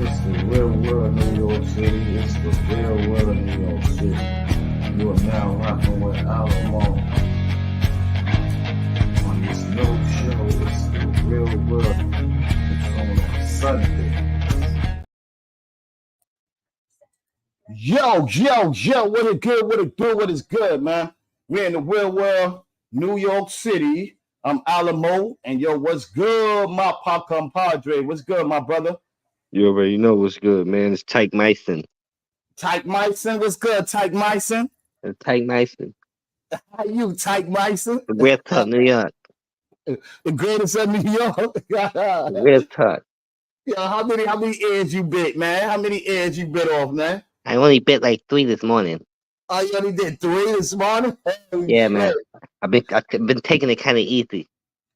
It's the real world, New York City. It's the real world, New York City. You are now rocking with Alamo on this new show. It's the real world. It's on Sunday. Yo, what it good, what it do, what is good, man? We're in the real world, New York City. I'm Alamo, and yo, what's good, my pop compadre? What's good, my brother? You already know what's good, man. It's Tyke Myson. Tyke Myson, what's good, Tyke Myson? Tyke Myson. How you, Tyke Myson? West Tut, New York. The greatest of New York. West Tut. Yo, how many ears you bit, man? How many ears you bit off, man? I only bit like 3 this morning. Oh, you only did 3 this morning? Holy Yeah, shit. man. I've been taking it kind of easy.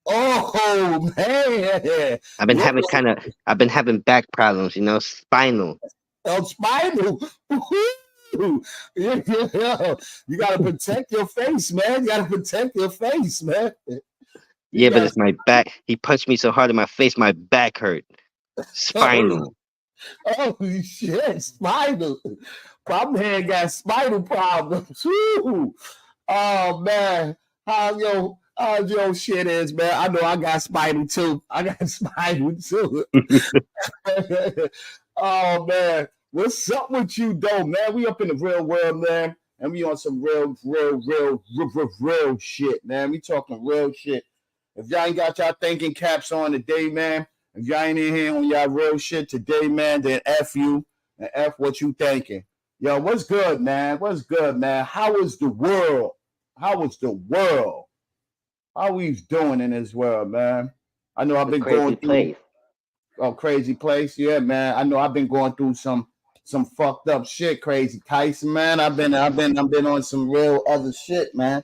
Oh man. I've been having back problems, spinal. Oh, spinal. Yeah. You gotta protect your face, man. You gotta protect your face, man. Yeah, but it's my back. He punched me so hard in my face, my back hurt. Spinal. Oh shit, spinal. Problem here got spinal problems. Woo. Oh man, how your shit is, man. I know I got spinal too. Oh man, what's up with you though, man? We up in the real world, man, and we on some real shit, man. We talking real shit. If y'all ain't got y'all thinking caps on today, man, if y'all ain't in here on y'all real shit today, man, then F you and F what you thinking. Yo, what's good, man? What's good, man? How is the world? How is the world? How we doing in this world, man? I know I've been going through crazy place. Yeah, man. I know I've been going through some fucked up shit, crazy Tyson, man. I've been on some real other shit, man.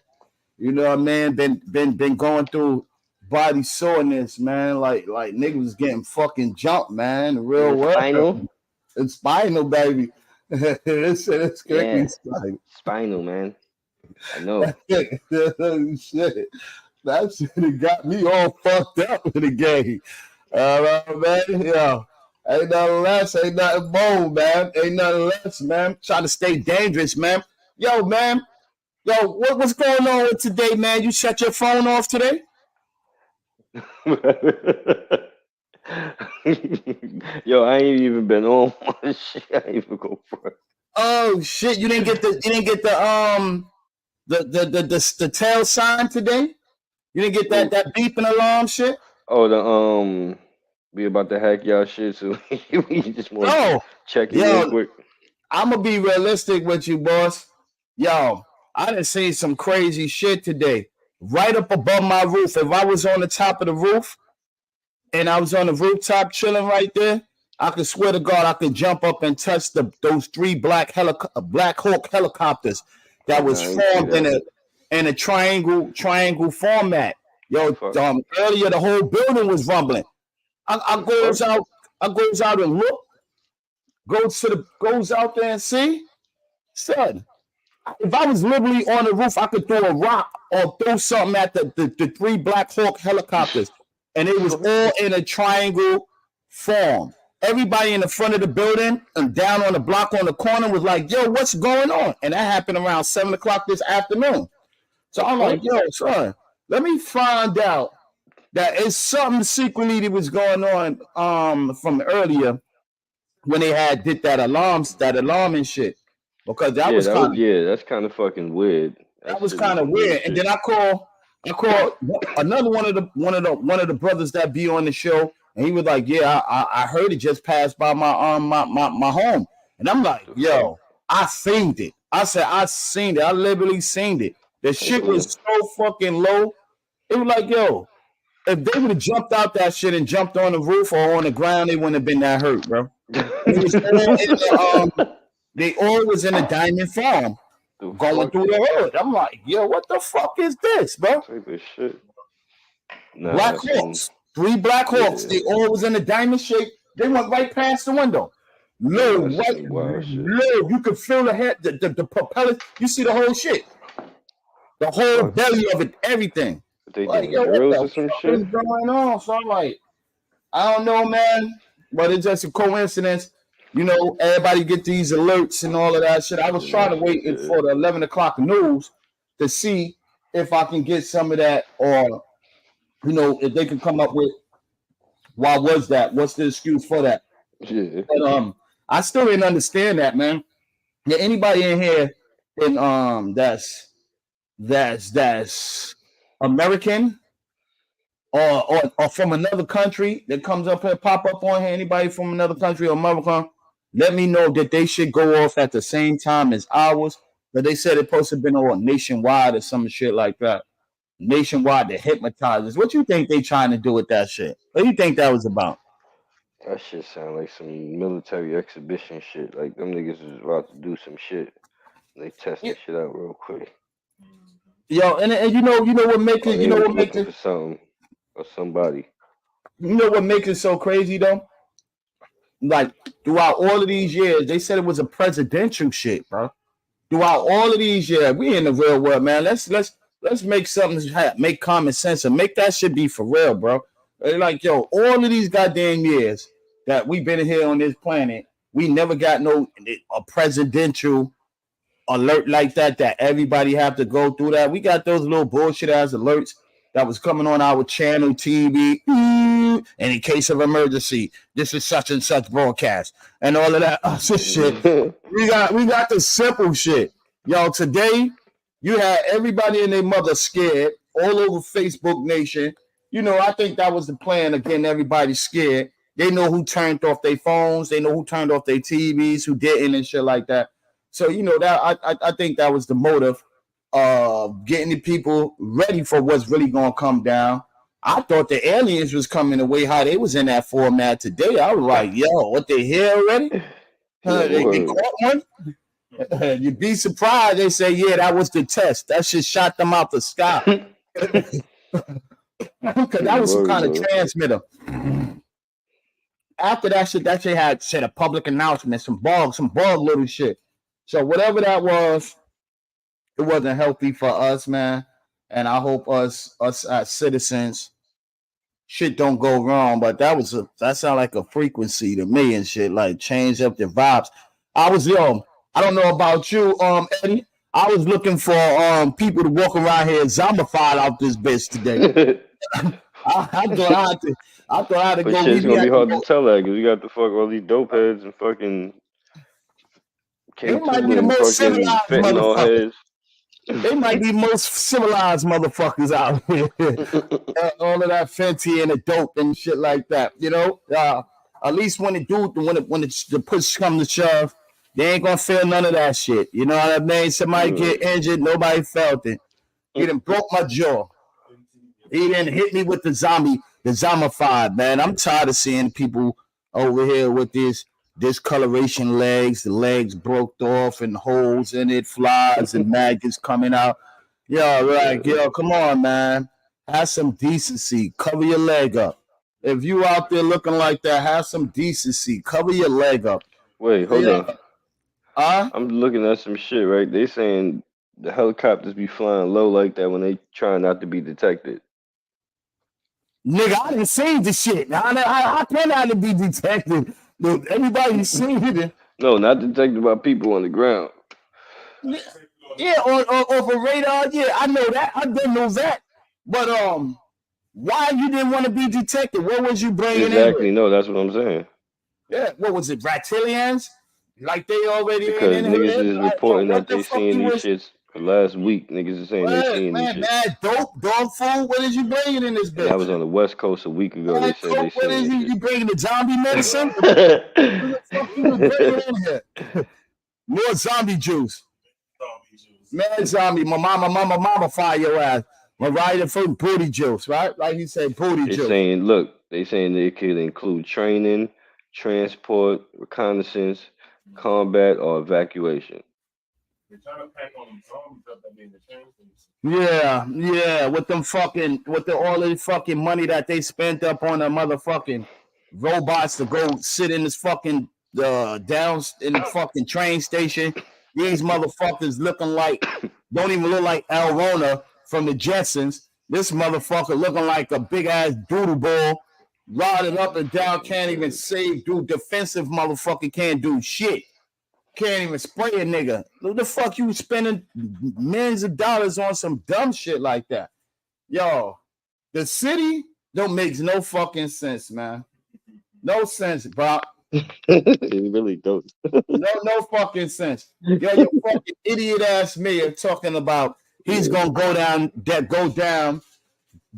You know what I mean? Been going through body soreness, man. Like niggas getting fucking jumped, man. The real world. Spinal? It's spinal, baby. It's strictly Yeah. Spinal, man. I know. Shit. That shit got me all fucked up in the game. Man. Yeah. Ain't nothing less, ain't nothing more, man. Ain't nothing less, man. Trying to stay dangerous, man. Yo, man. Yo, what's going on with today, man? You shut your phone off today? Yo, I ain't even been on one shit. I ain't even go for it. Oh shit! You didn't get the tail sign today. You didn't get that beeping alarm shit. Oh, we about to hack y'all shit, so we just want to check it real quick. I'm gonna be realistic with you, boss. Yo, I done seen some crazy shit today. Right up above my roof. If I was on the top of the roof and I was on the rooftop chilling right there, I could swear to God I could jump up and touch those 3 Black Hawk helicopters that was formed in a triangle format. Yo, earlier the whole building was rumbling. I goes out and look. Goes out there and see. Son, if I was literally on the roof, I could throw a rock or throw something at the 3 Black Hawk helicopters, and it was all in a triangle form. Everybody in the front of the building and down on the block on the corner was like, yo, what's going on? And that happened around 7 o'clock this afternoon. So I'm like, yo, son, let me find out that it's something secretly that was going on from earlier when they did that alarm and shit. Because that's kind of fucking weird. That was kind of weird. And then I call another one of the brothers that be on the show, and he was like, "Yeah, I heard it just passed by my home," and I'm like, "Yo, I seen it." I said, "I seen it. I literally seen it. The shit was so fucking low. It was like, yo, if they would have jumped out that shit and jumped on the roof or on the ground, they wouldn't have been that hurt, bro. It was all in the, they all was in a diamond form." Going through the hood. I'm like, yo, what the fuck is this, bro? Shit. Nah, Black Hawks. 3 Black Hawks. They all was in a diamond shape. They went right past the window. Low, you could feel the head, the propellers. You see the whole shit. The whole belly of it, everything. They like, yo, what the fuck is going on? So I'm like, I don't know, man. but it's just a coincidence. You know, everybody get these alerts and all of that shit. I was trying to wait for the 11 o'clock news to see if I can get some of that, or you know, if they can come up with why was that? What's the excuse for that? Yeah. But I still didn't understand that, man. Yeah, anybody in here in that's American or from another country that comes up here, pop up on here, anybody from another country or America, let me know that they should go off at the same time as ours. But they said it's supposed to have been all nationwide or some shit like that. Nationwide, the hypnotizers. What you think they trying to do with that shit? What do you think that was about? That shit sound like some military exhibition shit. Like them niggas is about to do some shit. They testing shit out real quick. Yo, and you know what makes Or it, they was looking for something or somebody. You know what makes it so crazy though? Like throughout all of these years, they said it was a presidential shit, bro. Throughout all of these years, we in the real world, man. Let's make something make common sense and make that shit be for real, bro. Like yo, all of these goddamn years that we've been here on this planet, we never got no a presidential alert like that everybody have to go through that. We got those little bullshit ass alerts that was coming on our channel TV. And in case of emergency, this is such and such broadcast and all of that shit. we got the simple shit. Yo, today you had everybody and their mother scared all over Facebook Nation. You know, I think that was the plan of getting everybody scared. They know who turned off their phones. They know who turned off their TVs, who didn't, and shit like that. So you know that I think that was the motive of getting the people ready for what's really gonna come down. I thought the aliens was coming the way how they was in that format today. I was like, yo, what they here already? They caught one. You'd be surprised. They say, yeah, that was the test. That shit shot them out the sky. Because that was some kind of transmitter. After that shit had said a public announcement, some bug little shit. So whatever that was, it wasn't healthy for us, man. And I hope us as citizens, shit don't go wrong. But that sounded like a frequency to me and shit, like change up the vibes. I don't know about you, Eddie. I was looking for people to walk around here zombified out this bitch today. I thought I had to but go. Shit's gonna be hard to tell that because we got the fuck all these dope heads and fucking They might be the most civilized motherfuckers. They might be most civilized motherfuckers out here. All of that Fenty and the dope and shit like that. You know, at least when the push comes to shove, they ain't gonna feel none of that shit. You know what I mean? Somebody get injured, nobody felt it. He done broke my jaw. He didn't hit me with the zombified, man. I'm tired of seeing people over here with this discoloration legs, the legs broke off and holes in it, flies and maggots coming out. Yo, right, yo, come on, man. Have some decency. Cover your leg up. If you out there looking like that, have some decency. Cover your leg up. Wait, hold on. I'm looking at some shit, right? They saying the helicopters be flying low like that when they try not to be detected. Nigga, I didn't see the shit. How can I be detected? Everybody seen it. No, not detected by people on the ground. Yeah, off a radar. Yeah, I know that. I didn't know that. But why you didn't want to be detected? What was you bringing in? Exactly. No, that's what I'm saying. Yeah, what was it? Reptilians? Like they already because in niggas is reporting that they seen these shits for last week. Niggas is saying they seen these shits. Man, dope, dog food. What is you bringing in this bitch? And that was on the West Coast a week ago. They said they seen. What is you bringing the zombie medicine? What the fuck you bringing in here? More zombie juice. Man, zombie. My mama fire your ass. Mariah for booty juice, right? Like you said, booty juice. They saying they could include training, transport, reconnaissance, combat, or evacuation. They're trying to pack on them zombies up that in the train station. Yeah, with all the fucking money that they spent up on the motherfucking robots to go sit in this fucking down in the fucking train station. These motherfuckers don't even look like Al Rona from the Jetsons. This motherfucker looking like a big ass doodle ball. Rotted up and down, can't even save, do defensive motherfucker, can't do shit. Can't even spray a nigga. What the fuck you spending millions of dollars on some dumb shit like that? Yo, the city don't make no fucking sense, man. No sense, bro. It really don't. No fucking sense. Yo, your fucking idiot ass mayor talking about he's gonna go down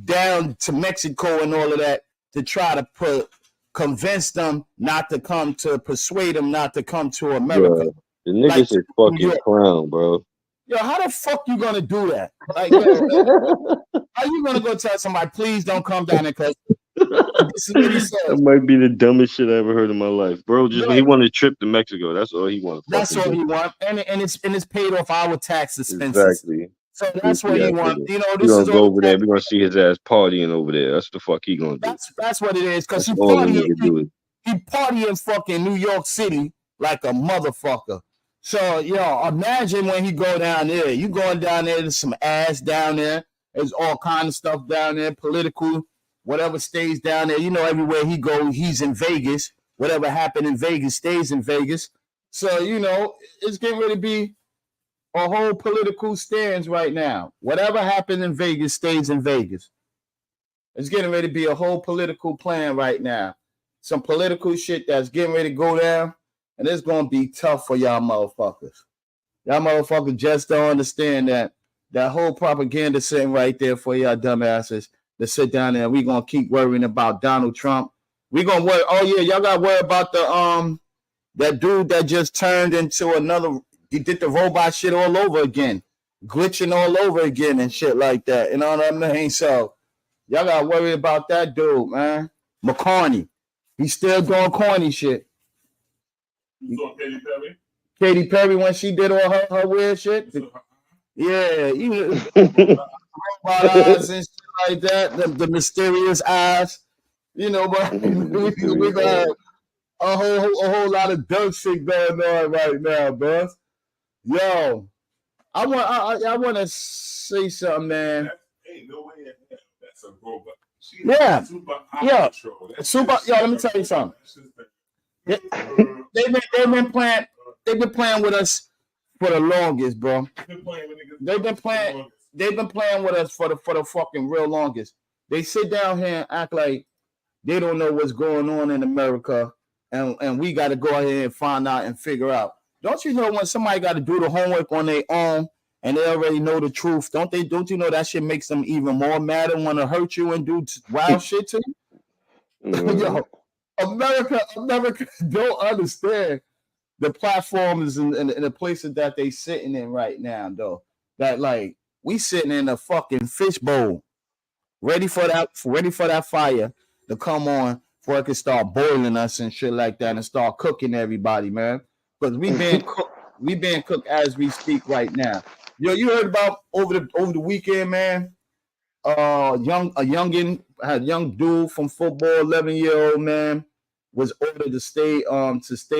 to Mexico and all of that to try to convince them not to come, to persuade them not to come to America. Bro, the nigga's a fucking clown, bro. Yo, how the fuck you gonna do that? Like, yo, how you gonna go tell somebody, please don't come down there? Cause this is what he says. That might be the dumbest shit I ever heard in my life, bro. Just he wanted a trip to Mexico. That's all he wanted. That's all he wants, and it's paid off our tax expenses. Exactly. So that's what he wants. You know, this is gonna go over there. We're gonna see his ass partying over there. That's the fuck he gonna do. That's what it is. Cause he party in fucking New York City like a motherfucker. So, yo, imagine when he go down there. You going down there, there's some ass down there. There's all kind of stuff down there, political, whatever stays down there. You know, everywhere he goes, he's in Vegas. Whatever happened in Vegas stays in Vegas. So, you know, it's getting ready to be a whole political stance right now. Whatever happened in Vegas stays in Vegas. It's getting ready to be a whole political plan right now. Some political shit that's getting ready to go down. And it's going to be tough for y'all motherfuckers. Y'all motherfuckers just don't understand that whole propaganda sitting right there for y'all dumbasses to sit down there. We're going to keep worrying about Donald Trump. We're going to worry. Oh, yeah, y'all got to worry about that dude that just turned into another. He did the robot shit all over again. Glitching all over again and shit like that. You know what I mean? So y'all got to worry about that dude, man. McCartney. He's still doing corny shit. You saw Katy Perry? Katy Perry when she did all her weird shit? Yeah, you robot eyes and shit like that, the mysterious eyes. You know, but we got a whole lot of dumb shit going on right now, bro. Yo, I want to say something, man. Ain't no way in hell that's a robot. Yeah, super. Yo, let me tell you something. They've been playing with us for the longest, bro. They've been playing with us for the fucking real longest. They sit down here and act like they don't know what's going on in America, and we got to go ahead and find out and figure out. Don't you know when somebody got to do the homework on their own and they already know the truth? Don't you know that shit makes them even more mad and want to hurt you and do wild shit to you? Yo, America don't understand the platforms and the places that they sitting in right now, though. That like we sitting in a fucking fishbowl, ready for that fire to come on before it can start boiling us and shit like that and start cooking everybody, man. Because we being cooked as we speak right now. Yo, you heard about over the weekend, man? A young dude from football, 11-year-old man, was ordered to stay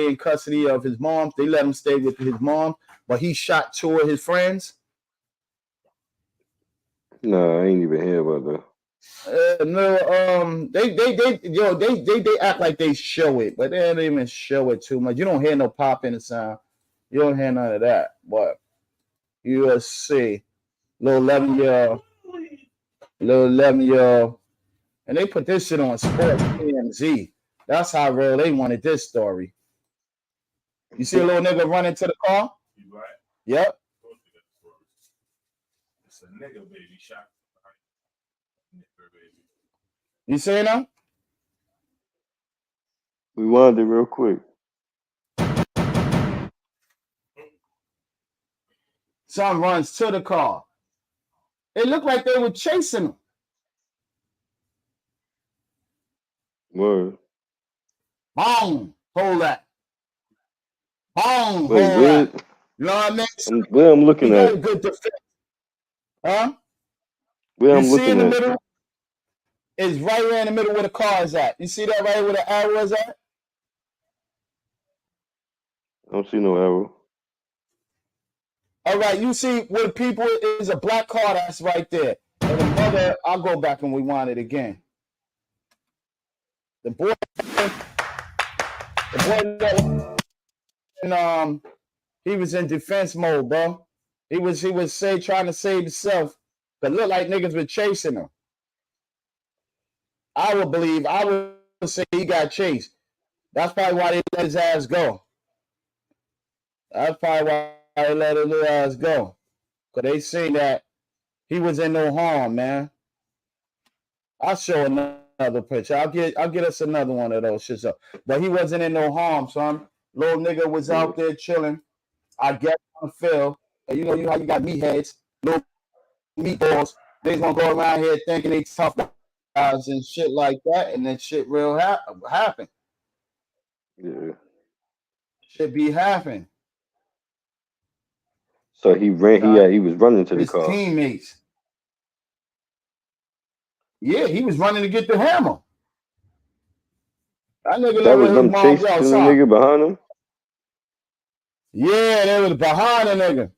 in custody of his mom. They let him stay with his mom, but he shot 2 of his friends. No, I ain't even hear about that. No, they act like they show it, but they don't even show it too much. You don't hear no pop in the sound. You don't hear none of that. But you'll see, little 11-year-old, and they put this shit on Sports TMZ. That's how real they wanted this story. You see a little nigga running to the car? Right. Yep. It's a nigga baby shot. You see now? Rewind it real quick. Son runs to the car. It looked like they were chasing him. Word. Boom. Hold that. Boom. Wait, hold that. You know what I mean? Where I'm looking at. A good defense. Huh? Where I'm looking looking in the at. middle? It's right there in the middle where the car is at. You see that right where the arrow is at? I don't see no arrow. All right, you see where the people is a black car that's right there. And the mother, I'll go back and rewind it again. The boy, he was in defense mode, bro. He was trying to save himself. But look like niggas were chasing him. I would say he got chased. That's probably why they let his ass go. That's probably why they let his little ass go. Because they seen that he was in no harm, man. I'll show another picture. I'll get us another one of those shits up. But he wasn't in no harm, son. Little nigga was out there chilling. I guess on the field. And you know how you got meatheads, little meatballs. They gonna go around here thinking they tough guys and shit like that, and then shit real happen. Yeah. Should be happening. So he ran. He was running to the His car. teammates. Yeah, he was running to get the hammer. That nigga That live was with them his mom chasing the outside. nigga behind him. Yeah, they was behind the nigga.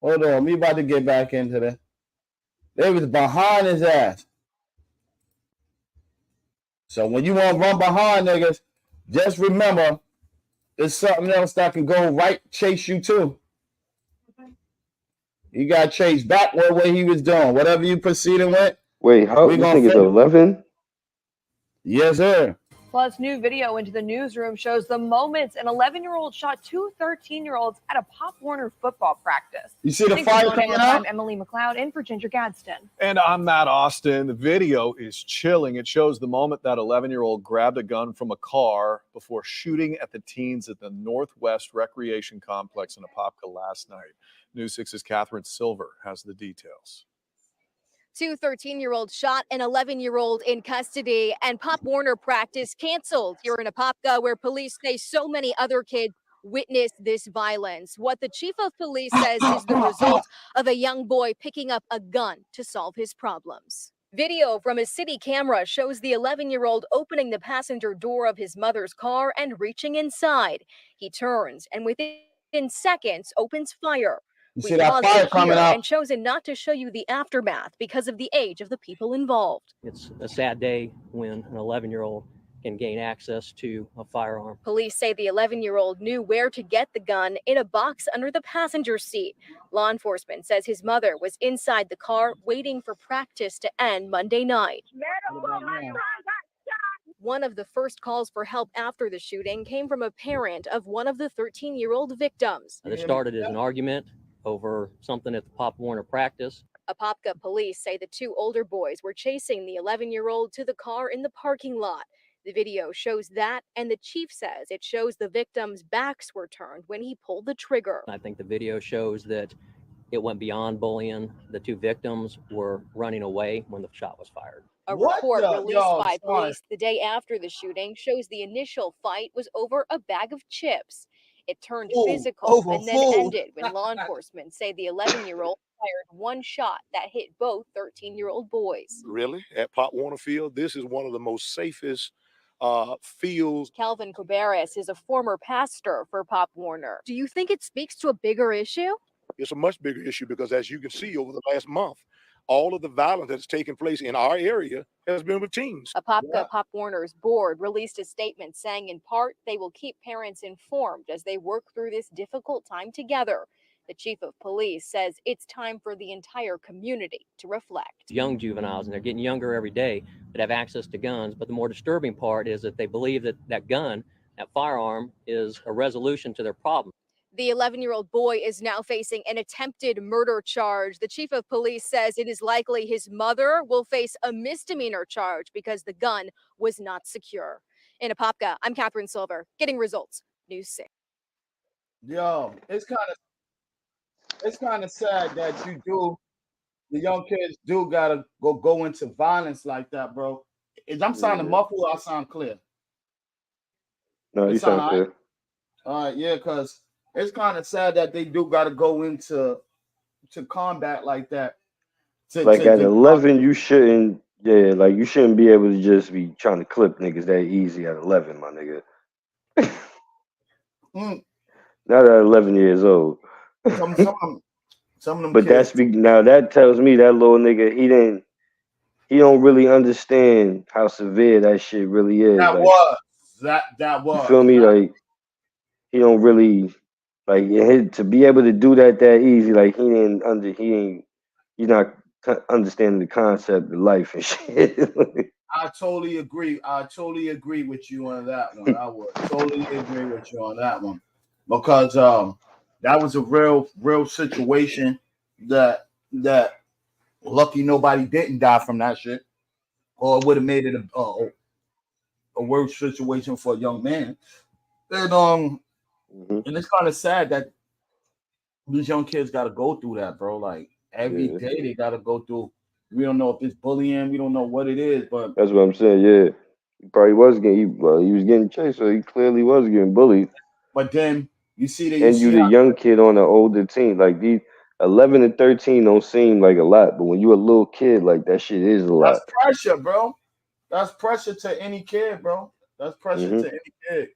Hold on, we about to get back into that. They was behind his ass. So when you want to run behind niggas, just remember there's something else that can go right chase you too. You got chased backward what he was doing. Whatever you proceeding with. Wait, how this nigga's 11? Yes, sir. Plus, new video into the newsroom shows the moments an 11-year-old shot two 13-year-olds at a Pop Warner football practice. You see the fire coming out? I'm Emily McLeod in for Ginger Gadsden. And I'm Matt Austin. The video is chilling. It shows the moment that 11-year-old grabbed a gun from a car before shooting at the teens at the Northwest Recreation Complex in Apopka last night. News 6's Catherine Silver has the details. Two 13-year-olds shot an 11-year-old in custody, and Pop Warner practice canceled here in Apopka, where police say so many other kids witnessed this violence. What the chief of police says is the result of a young boy picking up a gun to solve his problems. Video from a city camera shows the 11-year-old opening the passenger door of his mother's car and reaching inside. He turns and within seconds opens fire. You see that fire coming out? And chosen not to show you the aftermath because of the age of the people involved. It's a sad day when an 11-year-old can gain access to a firearm. Police say the 11-year-old knew where to get the gun in a box under the passenger seat. Law enforcement says his mother was inside the car waiting for practice to end Monday night. One of the first calls for help after the shooting came from a parent of one of the 13-year-old victims. This started as an argument over something at the Pop Warner practice. Apopka police say the two older boys were chasing the 11-year-old to the car in the parking lot. The video shows that, and the chief says it shows the victims' backs were turned when he pulled the trigger. I think the video shows that it went beyond bullying. The two victims were running away when the shot was fired. A report released by police the day after the shooting shows the initial fight was over a bag of chips. It turned physical and then ended when law enforcement say the 11-year-old fired one shot that hit both 13-year-old boys. Really? At Pop Warner Field, this is one of the most safest fields. Calvin Cabarrus is a former pastor for Pop Warner. Do you think it speaks to a bigger issue? It's a much bigger issue because, as you can see, over the last month, all of the violence that's taken place in our area has been with teens. Apopka Pop Warner's board released a statement saying, in part, they will keep parents informed as they work through this difficult time together. The chief of police says it's time for the entire community to reflect. Young juveniles, and they're getting younger every day, that have access to guns. But the more disturbing part is that they believe that that gun, that firearm, is a resolution to their problem. The 11-year-old boy is now facing an attempted murder charge. The chief of police says it is likely his mother will face a misdemeanor charge because the gun was not secure. In Apopka, I'm Catherine Silver, getting results. News 6. Yo, it's kind of sad that the young kids do gotta go into violence like that, bro. Is I'm sounding muffled or I sound clear? No, you sound clear. All right, yeah, because it's kind of sad that they do got to go into combat like that. Like at 11, you shouldn't. Yeah, like you shouldn't be able to just be trying to clip niggas that easy at 11, my nigga. Not at 11 years old. Some of them but kids. now that tells me that little nigga he he don't really understand how severe that shit really is. That Like, was that you was. feel me? Like, he don't really like to be able to do that easy. Like, he's not understanding the concept of life and shit. I totally agree. I totally agree with you on that one. I would totally agree with you on that one because that was a real situation that lucky nobody didn't die from that shit, or it would have made it a worse situation for a young man. And and it's kind of sad that these young kids got to go through that, bro. Like every day they got to go through. We don't know if it's bullying. We don't know what it is, but That's what I'm saying. Yeah, he probably was getting. He was getting chased, so he clearly was getting bullied. But then you see that And you the young kid on the older team. Like, these 11 and 13 don't seem like a lot, but when you a little kid, like, that shit is a lot. that's pressure, bro. That's pressure to any kid, bro. That's pressure to any kid.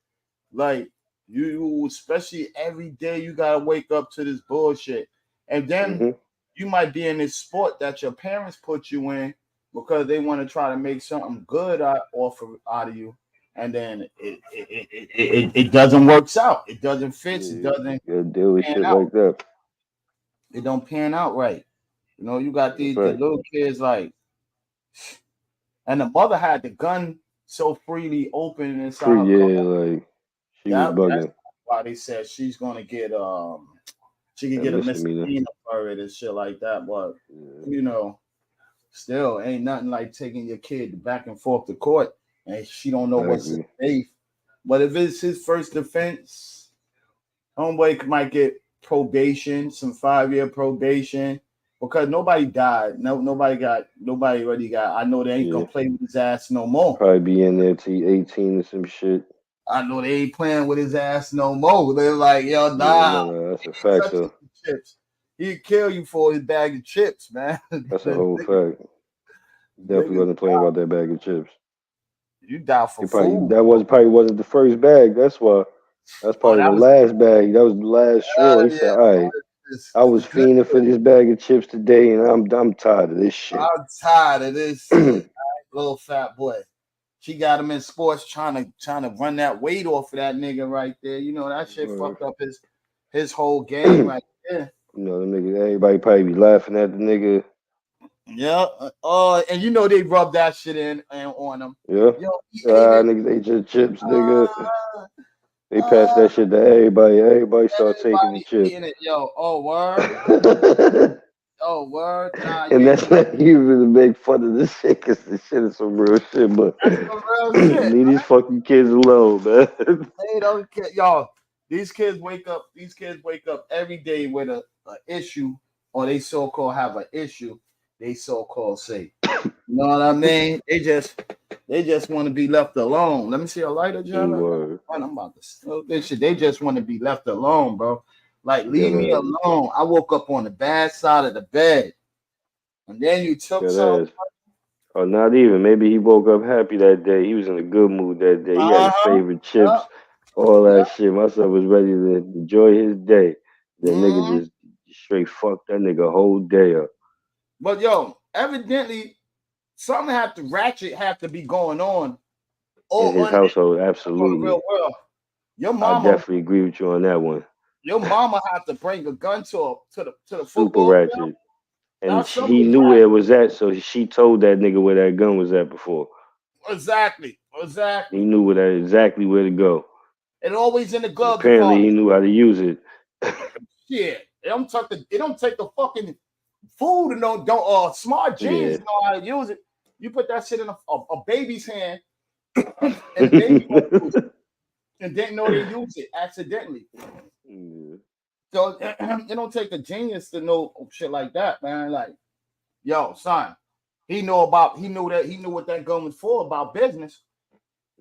Like you, especially every day, you gotta wake up to this bullshit, and then you might be in this sport that your parents put you in because they want to try to make something good out of you, and then it doesn't work out. It doesn't fit. It doesn't deal with shit out. like that. It don't pan out right. You know, you got the little kids like, and the mother had the gun so freely open inside her car. Like, she was bugging. That's why they said she's gonna get she could get a misdemeanor for it and shit like that. But you know, still ain't nothing like taking your kid back and forth to court and she don't know what's safe. But if it's his first offense, homeboy might get probation, some 5-year probation, because nobody died. Nobody already got. I know they ain't gonna play with his ass no more. Probably be in there till 18 or some shit. I know they ain't playing with his ass no more. They're like, yo, nah. No, that's a fact, though. Chips. He'd kill you for his bag of chips, man. That's a whole fact. Definitely wasn't playing about that bag of chips. You die for food. That probably wasn't the first bag. That's why. That's probably the last bag. That was the last straw. He said, all right, I was fiending for this bag of chips today, and I'm tired of this shit. I'm tired of this shit. Little fat boy. She got him in sports trying to run that weight off of that nigga right there. You know, that shit fucked up his whole game right there. You know, the nigga, everybody probably be laughing at the nigga. Yeah. And you know they rub that shit in on him. Yeah. Niggas ate your chips, nigga. They pass that shit to everybody. Everybody start taking the chips. Yo, oh word. Oh word. Nah, and that's not even to make fun of this shit, because this shit is some real shit, but that's some real shit. Leave these fucking kids alone, man. They don't care. Y'all, these kids wake up every day with a issue, or they so-called have an issue, they so-called say. You know what I mean? They just want to be left alone. Let me see a lighter, John. I'm about to steal this shit. They just want to be left alone, bro. Like, leave me alone. I woke up on the bad side of the bed. And then you took some. Or not even. Maybe he woke up happy that day. He was in a good mood that day. He had his favorite chips, all that shit. My son was ready to enjoy his day. The nigga just straight fucked that nigga whole day up. But yo, evidently, something have to be going on in his household. Absolutely. Real world. Your mama, I definitely agree with you on that one. Your mama had to bring a gun to the Super football ratchet. field. And he knew where it was at, so she told that nigga where that gun was at before. Exactly. He knew exactly where to go. It always in the glove. Apparently, he knew how to use it. Shit, it don't take the fucking food and don't smart genius know how to use it. You put that shit in a baby's hand, and the baby won't use it, and didn't know they use it accidentally. So it don't take a genius to know shit like that, man. Like, yo, son, he knew what that gun was for, about business.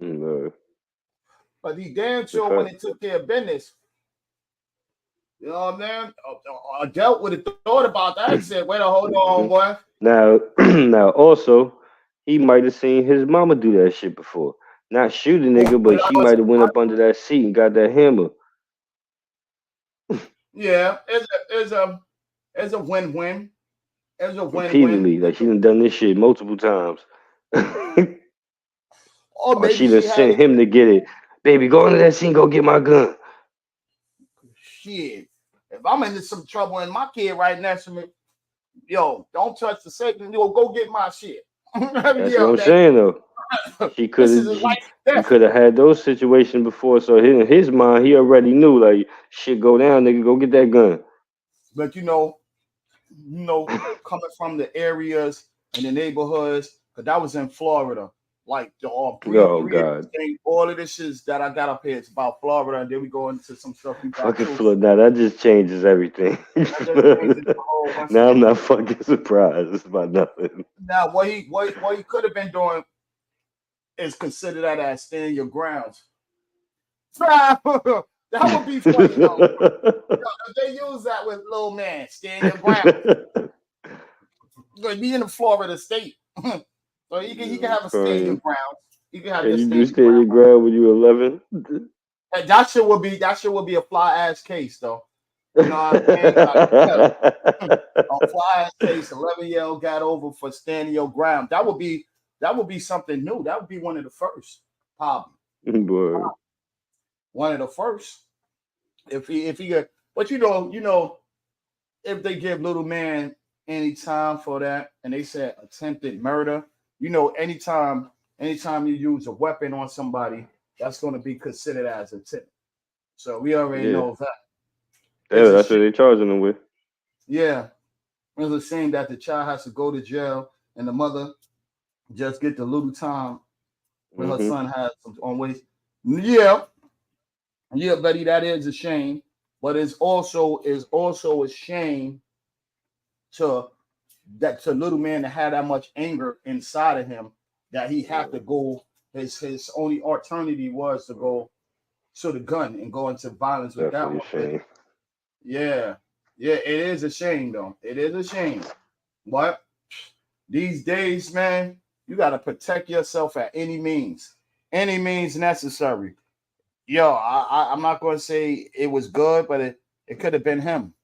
But he damn sure when he took care of business, you know what I mean? I dealt with it, thought about that. I said, wait, hold on, boy. Now, also, he might have seen his mama do that shit before. Not shoot a nigga, but she might have went up under that seat and got that hammer. Yeah, it's a win-win. It was a win-win. Repeatedly, like she done this shit multiple times. Or maybe she done she had sent him to get it. Baby, go into that scene, go get my gun. shit. If I'm into some trouble and my kid right next to me, yo, don't touch the second. Yo, go get my shit. That's what I'm saying though. She could have had those situations before, so in his mind, he already knew like shit go down, nigga, go get that gun. But you know, coming from the areas and the neighborhoods, because that was in Florida. Like the all God. thing, all of this is that I got up here. It's about Florida, and then we go into some stuff we got. Fucking Florida. Now that just changes everything. Now I'm not fucking surprised by nothing. Now what he could have been doing is consider that as stand your grounds. That would be funny though. They use that with little man, stand your ground. But be in the Florida state. So he can have a stand your ground. You can have you stand your ground when you're 11. That shit would be a fly ass case though. You know what I mean? Like, a fly ass case, 11-year-old got over for standing your ground. That would be something new. That would be one of the first, probably. One of the first. If he get, but you know, if they give little man any time for that, and they said attempted murder, you know, anytime you use a weapon on somebody, that's going to be considered as attempt. So we already know that. Yeah, that's what they're charging them with. Yeah, it's a shame that the child has to go to jail and the mother just get the little time when her son has on ways. Yeah, buddy, that is a shame. But it's also a shame to little man to have that much anger inside of him that he had to go. His only alternative was to go to the gun and go into violence with that one. Yeah, it is a shame though. It is a shame. But these days, man, you got to protect yourself at any means necessary. Yo, I'm not going to say it was good, but it could have been him.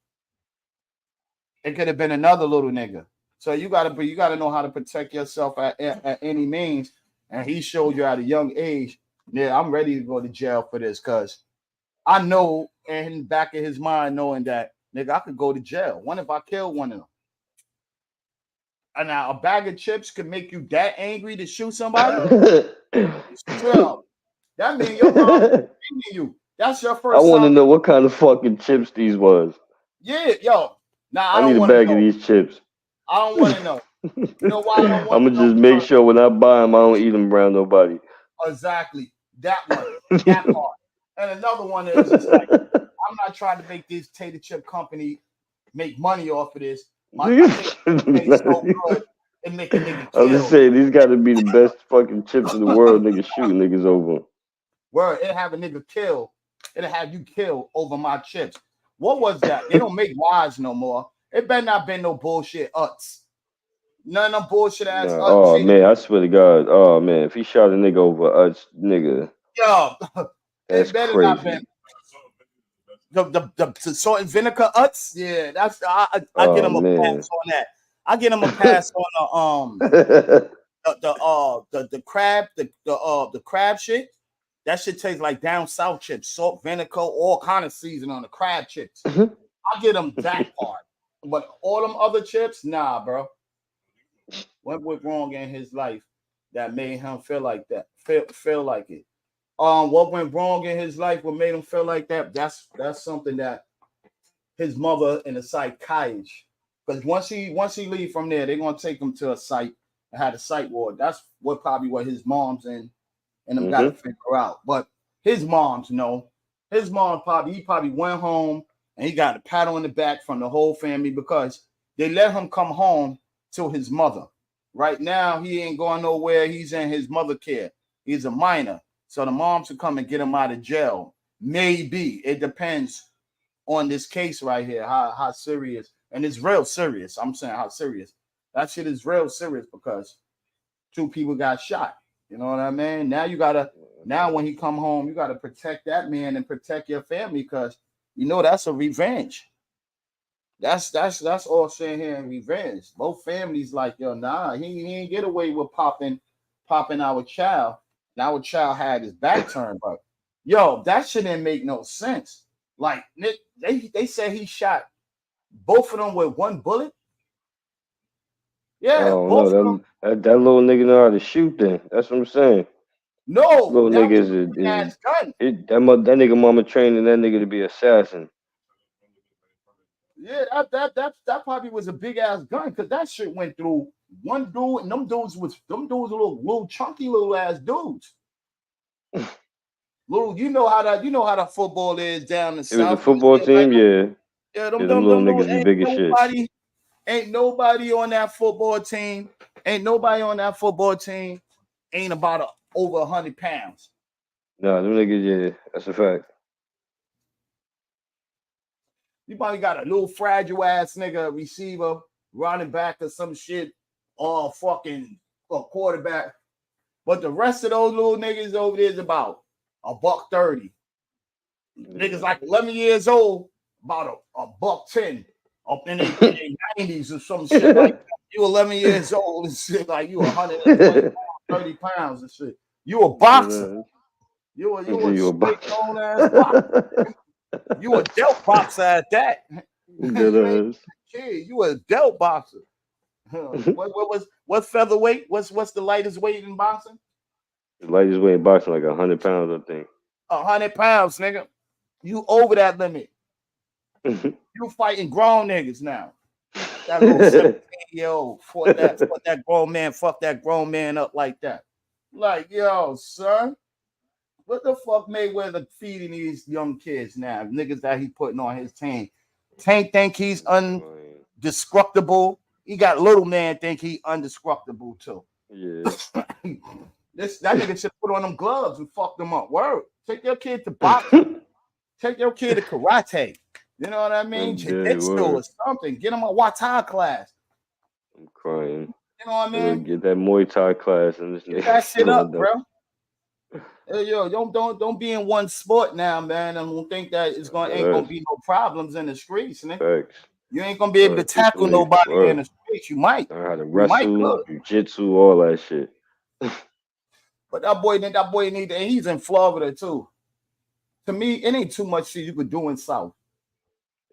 It could have been another little nigga. So you got to know how to protect yourself at any means. And he showed you at a young age. Yeah, I'm ready to go to jail for this because I know in the back of his mind knowing that nigga, I could go to jail. What if I kill one of them? And now a bag of chips could make you that angry to shoot somebody. Well, that means your mom is you. That's your first. I want to know what kind of fucking chips these was. Yeah, yo. Now I need a bag of these chips. I don't want to know. You know why I don't want to know? I'm gonna just make sure when I buy them, I don't eat them around nobody. Exactly. That one. That part. And another one is it's like I'm not trying to make this tater chip company make money off of this. My taste so good. It make a nigga kill. I was just saying these got to be the best fucking chips in the world. Niggas shooting niggas over. Word, it'll have a nigga kill. It'll have you kill over my chips. What was that? They don't make wise no more. It better not been no bullshit uts. None of them bullshit ass uts. Oh man, I swear to God. Oh man, if he shot a nigga over uts, nigga. Yo, that's it better crazy. not been. The salt and vinegar uts. Yeah, that's I get him a pass on that. I get him a pass on the crab, the crab shit. That shit tastes like down south chips, salt, vinegar, all kind of seasoning on the crab chips. I get him that part, but all them other chips, nah, bro. What went wrong in his life that made him feel like that? Feel like it. What went wrong in his life? What made him feel like that? That's something that his mother and the psychiatrist. Because once he leave from there, they're gonna take him to a site and have a psych ward. That's what his mom's and them got to figure out. But his moms know. His mom he probably went home and he got a pat on the back from the whole family because they let him come home to his mother. Right now, he ain't going nowhere. He's in his mother care. He's a minor. So the moms will come and get him out of jail. Maybe. It depends on this case right here, how serious. And it's real serious. I'm saying how serious. That shit is real serious because 2 people got shot. You know what I mean? Now when he come home, you got to protect that man and protect your family because you know that's a revenge. That's all saying here in revenge. Both families like, yo, nah, he ain't get away with popping our child. And our child had his back turned, but yo, that shit didn't make no sense. Like Nick, they said he shot both of them with one bullet. Yeah, Oh both of them. no, that little nigga know how to shoot. Then that's what I'm saying. No, Little that nigga was is a big ass gun. that nigga mama training that nigga to be assassin. Yeah, that probably was a big ass gun because that shit went through one dude, and them dudes were little chunky little ass dudes. Little, you know how that football is down the It was the south. football Like, team, yeah. yeah, Yeah, them little niggas be ain't big as shit. nobody on that football team. Ain't nobody on that football team. Ain't about over 100 pounds. Nah, them niggas, yeah, that's a fact. You probably got a little fragile ass nigga receiver, running back or some shit, or fucking a quarterback. But the rest of those little niggas over there is about $130. Niggas like 11 years old, about $110. Up in their 90s or some shit like that. You 11 years old and shit like you 120 pounds, 30 pounds and shit. You a boxer. You a straight grown ass boxer. You a dealt boxer at that. You ain't a kid. You a dealt boxer. What's featherweight? What's the lightest weight in boxing? The lightest weight in boxing like 100 pounds, I think. 100 pounds, nigga. You over that limit. You fighting grown niggas now. That little 17-year-old fought that grown man, fuck that grown man up like that. Like, yo, son, what the fuck Mayweather feeding these young kids now? Niggas that he putting on his team. Tank think he's undestructible. He got little man think he undestructible too. Yeah. That nigga should put on them gloves and fuck them up. Word. Take your kid to boxing. Take your kid to karate. You know what I mean? Jiu-jitsu or something. Get him a Watan class. I'm crying. You know what I mean? Get that Muay Thai class and this Get that shit up, bro. Hey, yo, don't be in one sport now, man, and don't think that ain't gonna be no problems in the streets, man. Facts. You ain't gonna be able to tackle nobody in the streets. You might. Learn how to wrestle, jiu-jitsu, all that shit. But that boy need. And he's in Florida too. To me, it ain't too much shit you could do in South.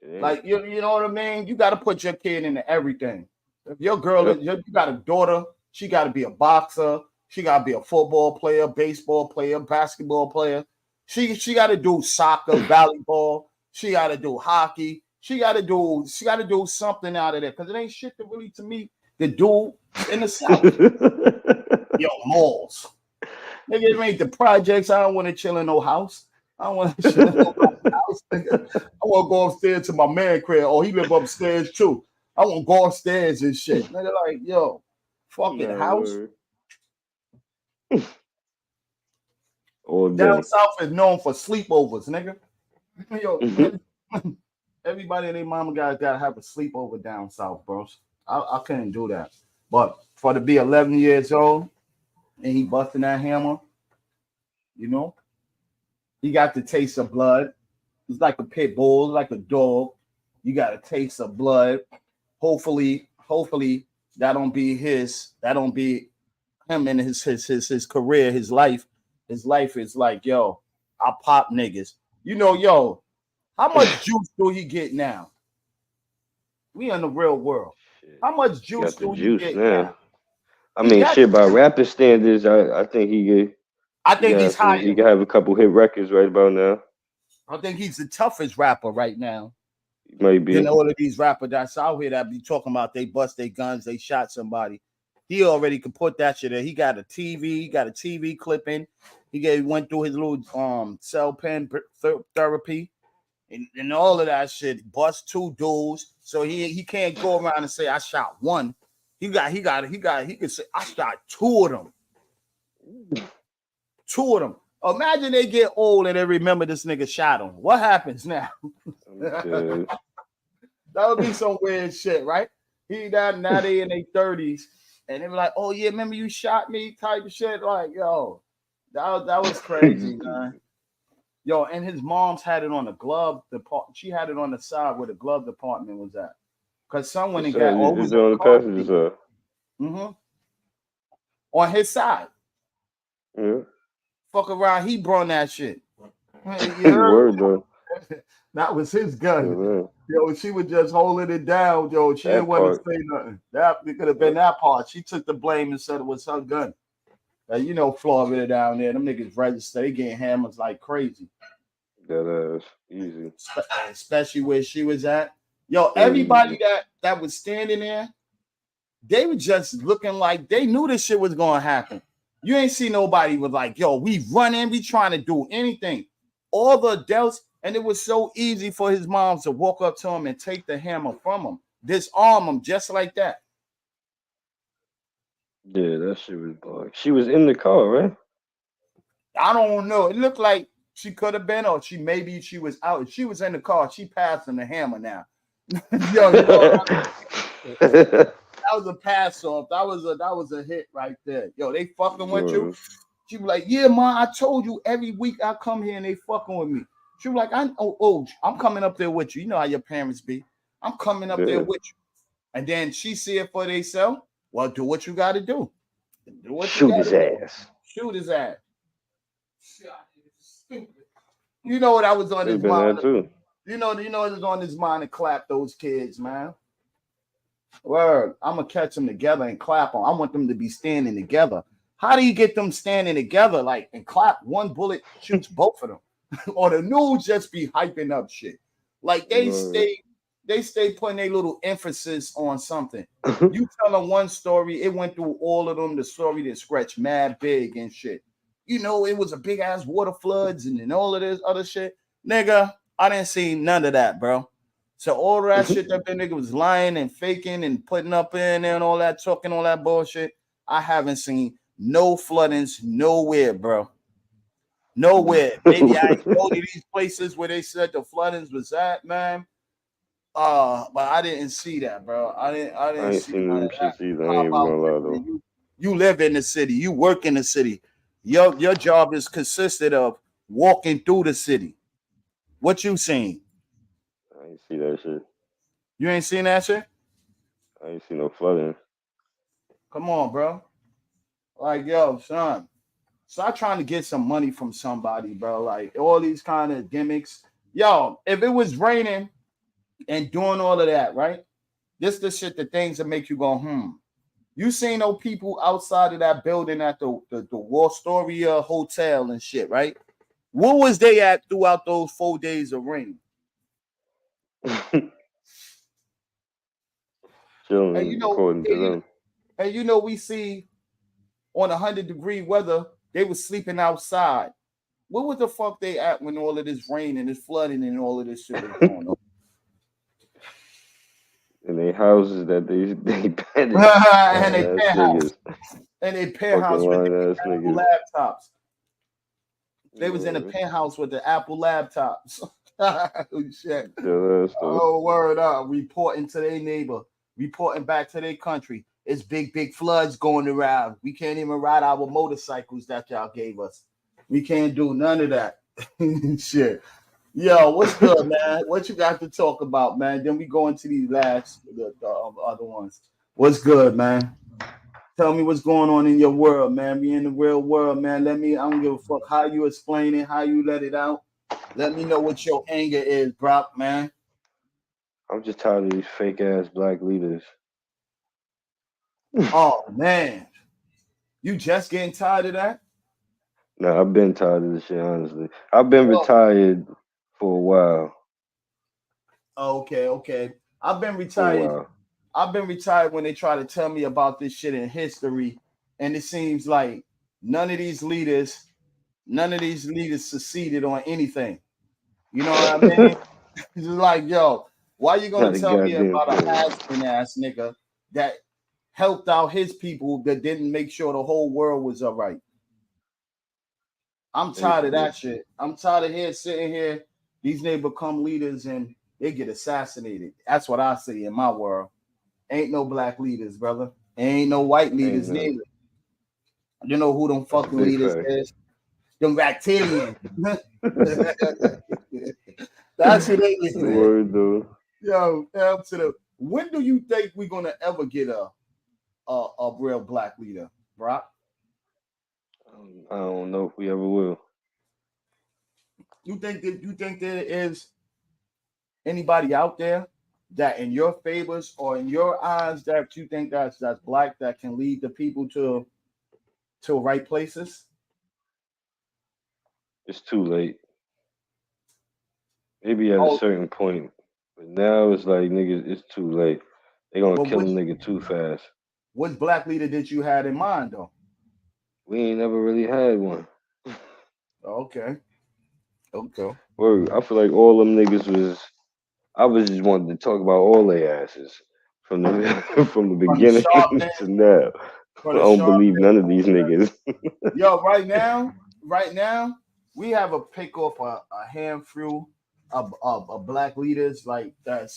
Like you know what I mean? You got to put your kid into everything. If your girl, you got a daughter, she got to be a boxer. She got to be a football player, baseball player, basketball player. She got to do soccer, volleyball. She got to do hockey. She got to do something out of there because it ain't shit that really to me to do in the South. Yo, malls. Nigga, it ain't the projects. I don't want to chill in no house. I don't want to chill in no house. Nigga. I want to go upstairs to my man crib. Oh, he live upstairs too. I want to go upstairs and shit. Nigga, like, yo, fucking house. Down south is known for sleepovers, nigga. Yo, everybody and their mama gotta have a sleepover down south, bros. I couldn't do that. But for to be 11 years old and he busting that hammer, you know, he got the taste of blood. It's like a pit bull, like a dog. You got a taste of blood. Hopefully, that don't be him in his career, his life. His life is like, yo, I pop niggas. You know, yo, how much juice do he get now? We in the real world. How much juice do he get now? I mean, shit, by rapper standards, I think he get. I think he's higher. He can have a couple hit records right about now. I think he's the toughest rapper right now. Maybe. You know, all of these rappers that's out here that be talking about they bust their guns, they shot somebody. He already could put that shit in. He got a TV clipping. He went through his little cell pen therapy and all of that shit. Bust 2 dudes. So he can't go around and say I shot 1. He could say I shot 2 of them. 2 of them. Imagine they get old and they remember this nigga shot him. What happens now? That would be some weird shit, right? Now they in their 30s, and they be like, "Oh yeah, remember you shot me?" Type of shit. Like, yo, that was crazy, man. Yo, and his mom's had it on the glove department. She had it on the side where the glove department was at. Because someone It's got always on the passenger side. Mm-hmm. On his side. Yeah. Fuck around, he brought that shit. Word though. That was his gun. Yeah, Yo, she was just holding it down, yo. She didn't want to say nothing. That it could have been that part. She took the blame and said it was her gun. You know, Florida down there, them niggas register, they getting hammers like crazy. That ass easy. Especially where she was at. Yo, everybody that was standing there, they were just looking like they knew this shit was gonna happen. You ain't see nobody was like, yo, we running, we trying to do anything. All the adults, and it was so easy for his mom to walk up to him and take the hammer from him, disarm him just like that. Yeah, that shit was bug. She was in the car, right? I don't know. It looked like she could have been, or maybe she was out. If she was in the car, she passed him the hammer now. Yo, you know, that was a pass off. That was a hit right there. Yo, they fucking with you. She was like, yeah, man, I told you every week I come here and they fucking with me. She was like, I'm coming up there with you. You know how your parents be. I'm coming up there with you. And then she see it for themselves. Well, do what you got to do. Shoot his ass. Shoot his ass. You know what I was on his mind. You know it was on his mind to clap those kids, man. Word. I'm gonna catch them together and clap them. I want them to be standing together. How do you get them standing together like and clap? One bullet shoots both of them. Or the news just be hyping up shit. Like they stay putting a little emphasis on something. You tell them one story, it went through all of them. The story that scratched mad big and shit. You know, it was a big ass water floods and all of this other shit. Nigga, I didn't see none of that, bro. So all that shit that nigga was lying and faking and putting up in there and all that, talking all that bullshit, I haven't seen no floodings nowhere, bro. Nowhere. Maybe I ain't go to these places where they said the floodings was at, man. But I didn't see that, bro. I didn't see seen them shits either. I ain't even about gonna lie though. you live in the city, you work in the city. Your job is consisted of walking through the city. What you seen? I ain't see that shit. You ain't seen that shit? I ain't seen no flooding. Come on, bro. Like, yo, son. Start trying to get some money from somebody, bro. Like all these kind of gimmicks. Yo, if it was raining and doing all of that, right? This the shit, the things that make you go, You seen those people outside of that building at the Warstoria Hotel and shit, right? Where was they at throughout those 4 days of rain? Chilling, And according to them. And we see on 100-degree weather, they were sleeping outside. Where was the fuck they at when all of this rain and this flooding and all of this shit was going on? In their houses that they padded. And they penthouse with the Apple laptops. They was in a penthouse with the Apple laptops. Oh, shit. Oh, word up. Reporting to their neighbor. Reporting back to their country. It's big floods going around. We can't even ride our motorcycles that y'all gave us. We can't do none of that. Shit. Yo, what's good, man? What you got to talk about, man? Then we go into these last the other ones. What's good, man? Tell me what's going on in your world, man. We in the real world, man. I don't give a fuck how you explain it, how you let it out. Let me know what your anger is, Brock, man. I'm just tired of these fake ass black leaders. Oh man. You just getting tired of that? No, I've been tired of this shit, honestly. I've been retired for a while. Okay. I've been retired. I've been retired when they try to tell me about this shit in history, and it seems like none of these leaders succeeded on anything. You know what I mean? It's like, yo, why you gonna tell me about a has-been ass nigga that helped out his people that didn't make sure the whole world was all right? I'm tired of that shit. I'm tired of sitting here. These niggas become leaders and they get assassinated. That's what I see in my world. Ain't no black leaders, brother. Ain't no white leaders neither. You know who them fucking leaders is? Them reptilians. That's what they was saying. Word though. Yo, when do you think we're gonna ever get a real black leader, Brock? I don't know if we ever will. You think there is anybody out there that in your favors or in your eyes that you think that's black that can lead the people to right places? It's too late. Maybe at a Oh, certain point, but now it's like niggas. It's too late. They gonna but kill a nigga too fast. which black leader did you had in mind though? We ain't never really had one. Okay. Word. I feel like all them niggas was. I was just wanting to talk about all their asses from the from the From the beginning Sharpton, to now. I from the don't believe Sharpton. none of these niggas. Yo, right now, we have a pick off a handful of black leaders like that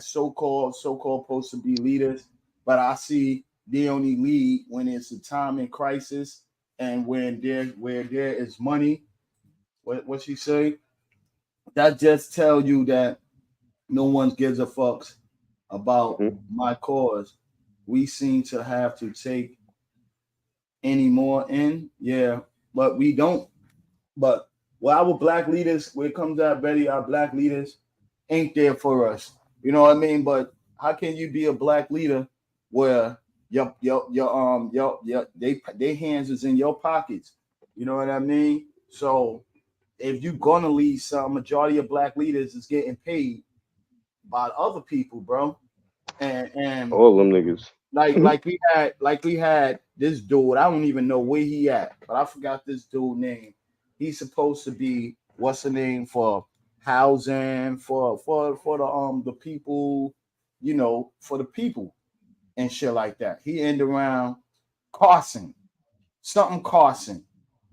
so-called supposed to be leaders, but I see they only lead when it's a time in crisis and when where there is money. What she say? That just tell you that no one gives a fuck about Mhm. my cause. We seem to have to take any more in, yeah, but we don't. But our black leaders, when it comes out, Betty, our black leaders ain't there for us. You know what I mean? But how can you be a black leader where they hands is in your pockets? You know what I mean? So if you're gonna lead, some majority of black leaders is getting paid by other people, bro. And All them niggas. like we had this dude. I don't even know where he at, but I forgot this dude name. He's supposed to be what's the name for housing for the people, for the people and shit like that. He ended around Carson, something Carson,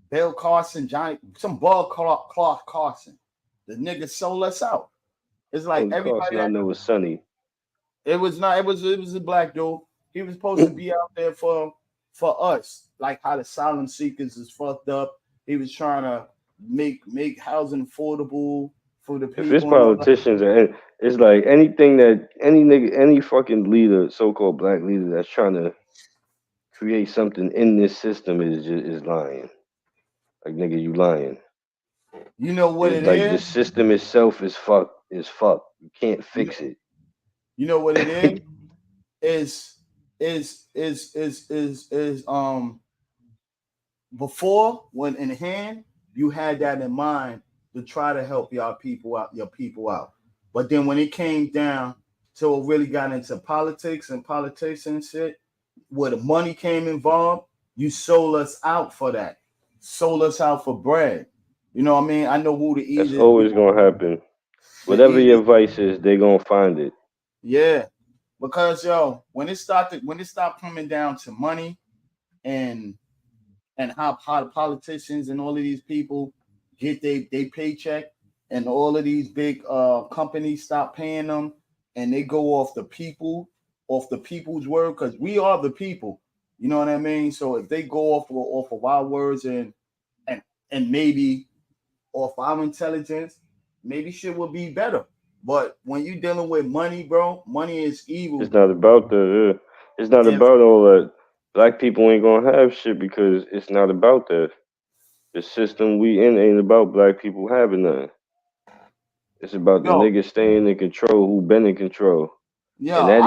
Bill Carson, Johnny, some ball Clark Carson. The nigga sold us out. It's like Only everybody Carson I that know is Sonny. it was not. It was a black dude. He was supposed to be out there for us, like how the asylum seekers is fucked up. He was trying to make housing affordable for the If it's people and all that. politicians, and it's like anything that any nigga, any fucking leader, so-called black leader that's trying to create something in this system is lying. Like nigga, you lying. You know what It's it like the is? system itself is fucked. Is fucked. You can't You know, fix it. you know what it is? Is before when in hand you had that in mind to try to help your people out, but then when it came down to it really got into politics and politics and shit where the money came involved, you sold us out for that, sold us out for bread. You know what I mean? I know who the That's easiest always people, gonna happen. the Whatever your easiest, vice is, they gonna find it. yeah, because yo when it stopped coming down to money and how the politicians and all of these people get they paycheck and all of these big companies stop paying them and they go off the people's word because we are the people. You know what I mean? So if they go off of our words and and maybe off our intelligence, maybe shit will be better. But when you dealing with money, bro, money is It's evil. not about the. It's not If about all that. Black people ain't gonna have shit because it's not about that. The system we in ain't about black people having nothing. It's about the yo, niggas staying in control who been in control. yeah, And that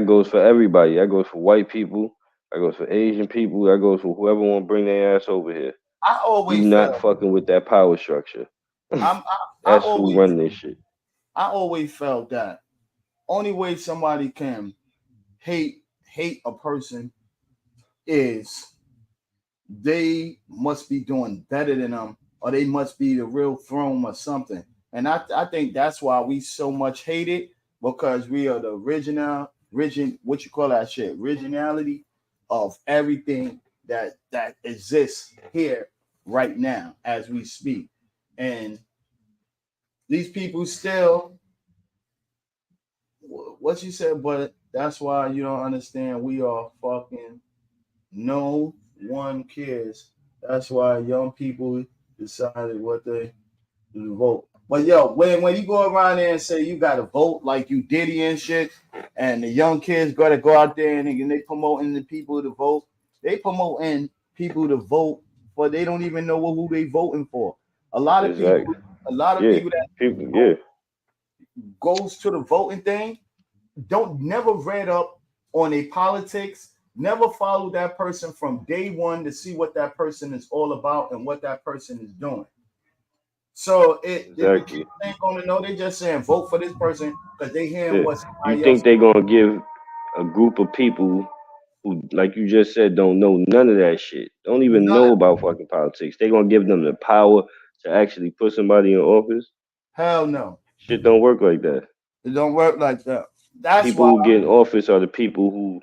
goes for everybody. That goes for white people. That goes for Asian people. That goes for whoever want to bring their ass over here. I You always not felt fucking with that power structure. I'm I That's who always run this shit. I always felt that only way somebody can hate a person is they must be doing better than them or they must be the real throne or something. And I think that's why we so much hate it because we are the what you call that shit, originality of everything that exists here right now as we speak. And these people still what you said, but that's why you don't understand. We are fucking no one cares That's why young people decided what they to vote. But yo, when you go around there and say you got to vote like you Diddy and shit, and the young kids got to go out there and they promoting the people to vote. They promoting people to vote, but they don't even know who they voting for. A lot of people, Exactly. a lot of Yeah. people that People. Yeah. goes to the voting thing don't never read up on a politics, never followed that person from day one to see what that person is all about and what that person is doing. So if the kids Exactly. ain't gonna know, they just saying vote for this person because they hearing Yeah. what You somebody else. think they gonna give a group of people who, like you just said, don't know none of that shit, don't even None know of about fucking politics? They gonna give them the power to actually put somebody in office? hell no. Shit don't work like that. It don't work like that. That's People why. who get in office are the people who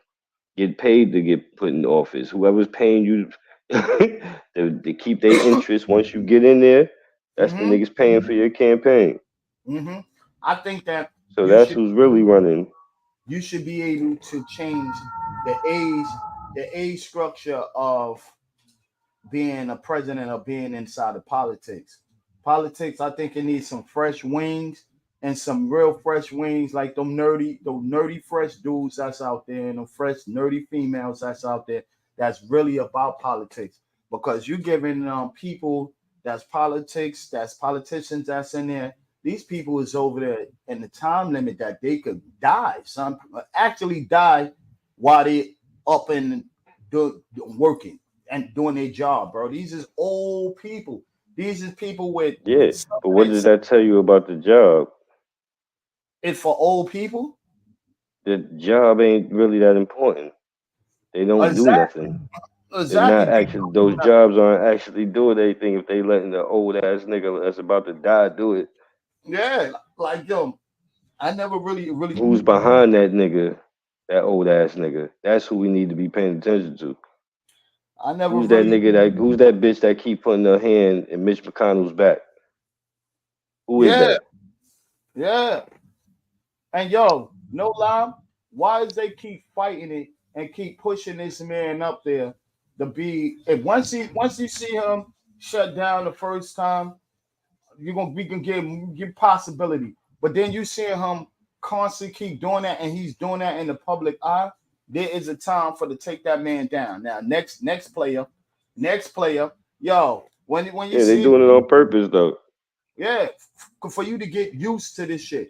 get paid to get put in office. Whoever's paying you to keep their interest once you get in there, that's the hmm niggas paying for your campaign. hmm I think that So you that's should who's really running. you should be able to change the age structure of being a president or being inside of politics. Politics, I think it needs some fresh wings and some real fresh wings, like those nerdy fresh dudes that's out there and the fresh nerdy females that's out there that's really about politics. Because you giving people that's politicians that's in there. These people is over there in the time limit that they could die. Some actually die while they up and working and doing their job, bro. These is old people. These is people with Yeah, but what does supplements. that tell you about the job? It's for old people. The job ain't really that important. They don't do Exactly. nothing. They're Exactly. not actually. Those jobs aren't actually doing anything if they letting the old ass nigga that's about to die do it. Yeah. Like yo, I never really. Who's behind that nigga? That old ass nigga. That's who we need to be paying attention to. I never Who's that really. nigga that? Who's that bitch that keep putting her hand in Mitch McConnell's back? Who is Yeah. that? Yeah. And yo, no lie. Why does they keep fighting it and keep pushing this man up there to be? If once you see him shut down the first time, we can give possibility. But then you see him constantly keep doing that, and he's doing that in the public eye. There is a time for to take that man down. Now, next player, yo, when you Yeah, they see, doing it on purpose though. yeah, for you to get used to this shit,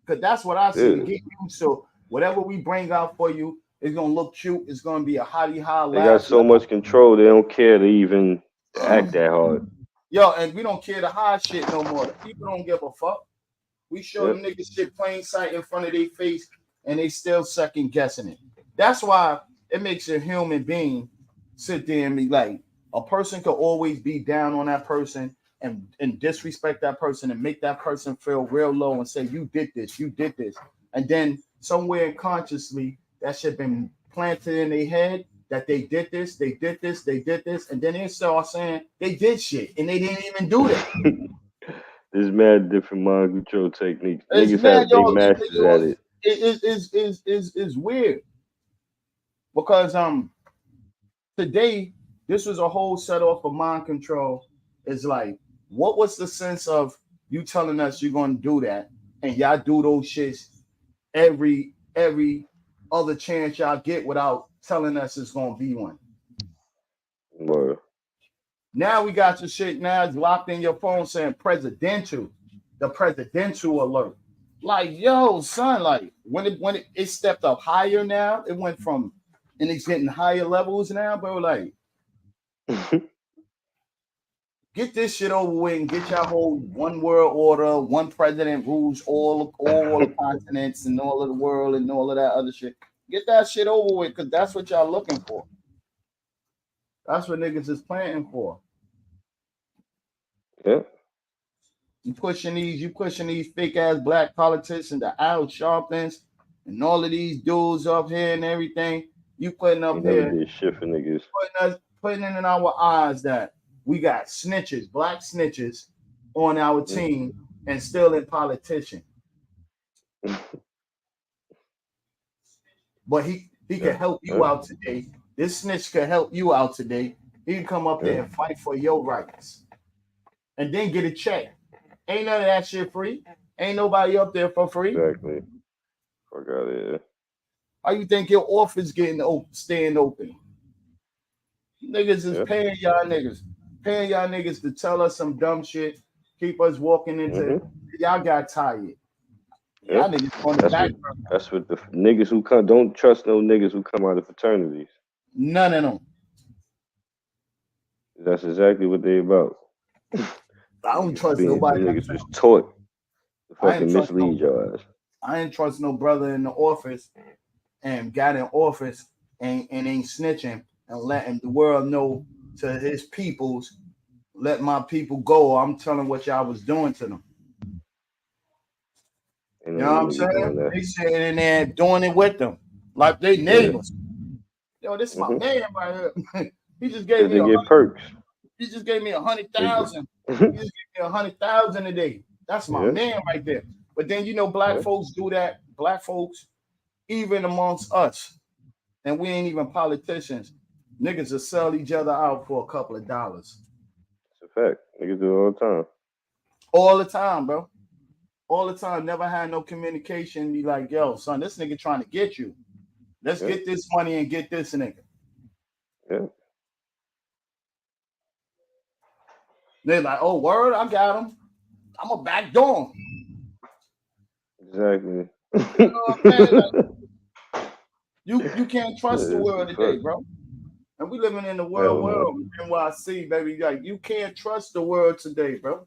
because that's what I see to Yeah, get used to. Whatever we bring out for you, it's gonna look cute. It's gonna be a hottie high they got laugh. so much control. They don't care to even act that hard. Yo, and we don't care to hide shit no more. The people don't give a fuck. We show Yep. them niggas shit plain sight in front of their face, and they still second guessing it. That's why it makes a human being sit there and be like, a person could always be down on that person and disrespect that person and make that person feel real low and say, you did this. And then somewhere consciously, that shit been planted in their head that they did this, they did this, they did this, and then they start saying they did shit and they didn't even do that. There's mad different mind control techniques. It's Niggas man, have they yo, masters at it. is weird because today this was a whole set off of mind control. It's like, what was the sense of you telling us you're gonna do that and y'all do those shits every other chance y'all get without telling us it's gonna be one. Word. Now we got your shit now it's locked in your phone saying the presidential alert. Like, yo, son, like when it stepped up higher now, it went from and it's getting higher levels now, bro. Like, get this shit over with and get your whole one world order, one president rules all the continents and all of the world and all of that other shit. Get that shit over with because that's what y'all looking for. That's what niggas is planning for. Yeah. You pushing these fake ass black politicians, the Al Sharptons, and all of these dudes up here and everything. You putting up Ain't never here, did shit for niggas. putting it in our eyes that we got snitches, black snitches on our team and still in politician. But he Yeah. could help Yeah. you out today. This snitch could help you out today. He can come up there and fight for your rights, and then get a check. Ain't none of that shit free. Ain't nobody up there for free. Exactly. Fuck out of here. How you think your office staying open? Niggas is paying y'all niggas to tell us some dumb shit, keep us walking into. Y'all got tired. Y'all niggas on the back. That's what the niggas who don't trust no niggas who come out of fraternities. None of them. That's exactly what they about. I don't trust nobody. Niggas was taught to fucking mislead your ass. I ain't trust no brother in the office and got in office and ain't snitching and letting the world know to his peoples, let my people go. I'm telling what y'all was doing to them. You know what I'm saying? They sitting in there doing it with them like they neighbors. Yo, this is my man right here. He just gave me perks. He just gave me 100,000. He just gave me 100,000 a day. That's my man right there. But then black folks do that. Black folks, even amongst us, and we ain't even politicians. Niggas will sell each other out for a couple of dollars. It's a fact. Niggas do it all the time. All the time, bro. All the time. Never had no communication. Be like, yo, son, this nigga trying to get you. Let's get this money and get this nigga. Yeah. They're like, oh, word, I got him. I'm a backdoor him. Exactly. You know what I'm saying? Like, you can't trust the world today, bro. And we living in the world. N.Y.C, baby. Like, you can't trust the world today, bro.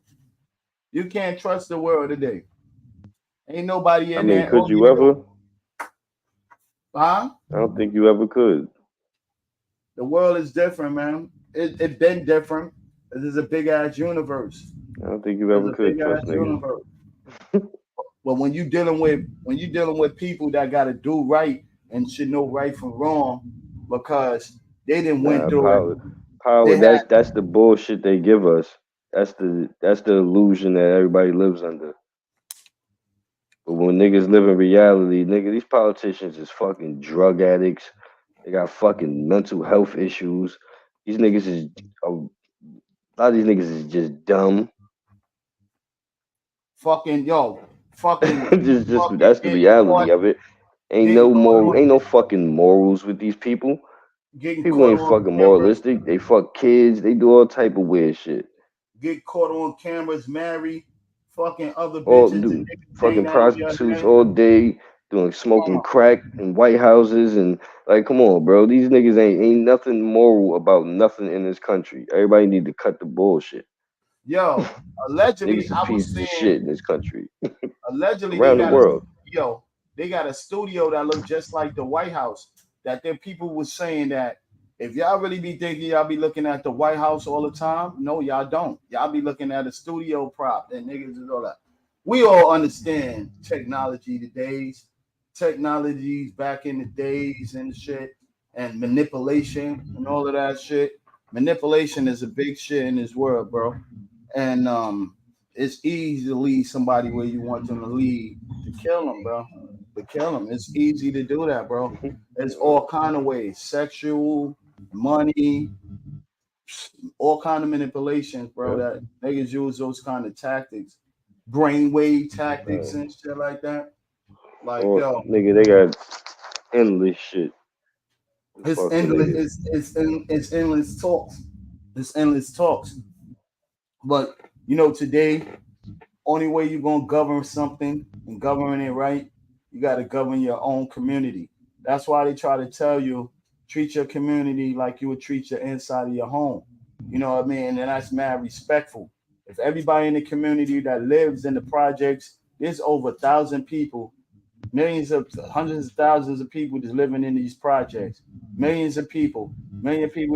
You can't trust the world today. Ain't nobody in there. Could you ever? Huh? I don't think you ever could. The world is different, man. It been different. This is a big ass universe. I don't think you ever could trust niggas. But when you dealing with people that gotta do right and should know right from wrong, because they didn't went through it. Power. That's the bullshit they give us. That's the illusion that everybody lives under. But when niggas live in reality, these politicians is fucking drug addicts. They got fucking mental health issues. These niggas is a lot of these niggas is just dumb. Fucking that's the reality of it. Ain't no fucking morals with these people. People ain't fucking moralistic. They fuck kids. They do all type of weird shit. Get caught on cameras, marry, fucking other bitches, fucking prostitutes all day, smoking crack in White Houses, and like, come on, bro. These niggas ain't nothing moral about nothing in this country. Everybody need to cut the bullshit. Yo, allegedly, niggas are pieces of shit in this country. Allegedly, around the world. They got a studio that look just like the White House. That their people was saying that if y'all really be thinking y'all be looking at the White House all the time, no, y'all don't. Y'all be looking at a studio prop and niggas and all that. We all understand technologies back in the days and shit, and manipulation and all of that shit. Manipulation is a big shit in this world, bro. And it's easy to lead somebody where you want them to lead, to kill them, bro. To kill them. It's easy to do that, bro. There's all kind of ways. Sexual, money, all kind of manipulations, bro, that niggas use those kind of tactics. Brainwave tactics and shit like that. Like, yo. Nigga, they got endless shit. It's endless. It's endless talks. It's endless talks. But today, only way you're gonna govern something and govern it right, you got to govern your own community. That's why they try to tell you treat your community like you would treat your inside of your home. You know what I mean? And that's mad respectful. If everybody in the community that lives in the projects, there's over 1,000 people, hundreds of thousands of people just living in these projects. Million people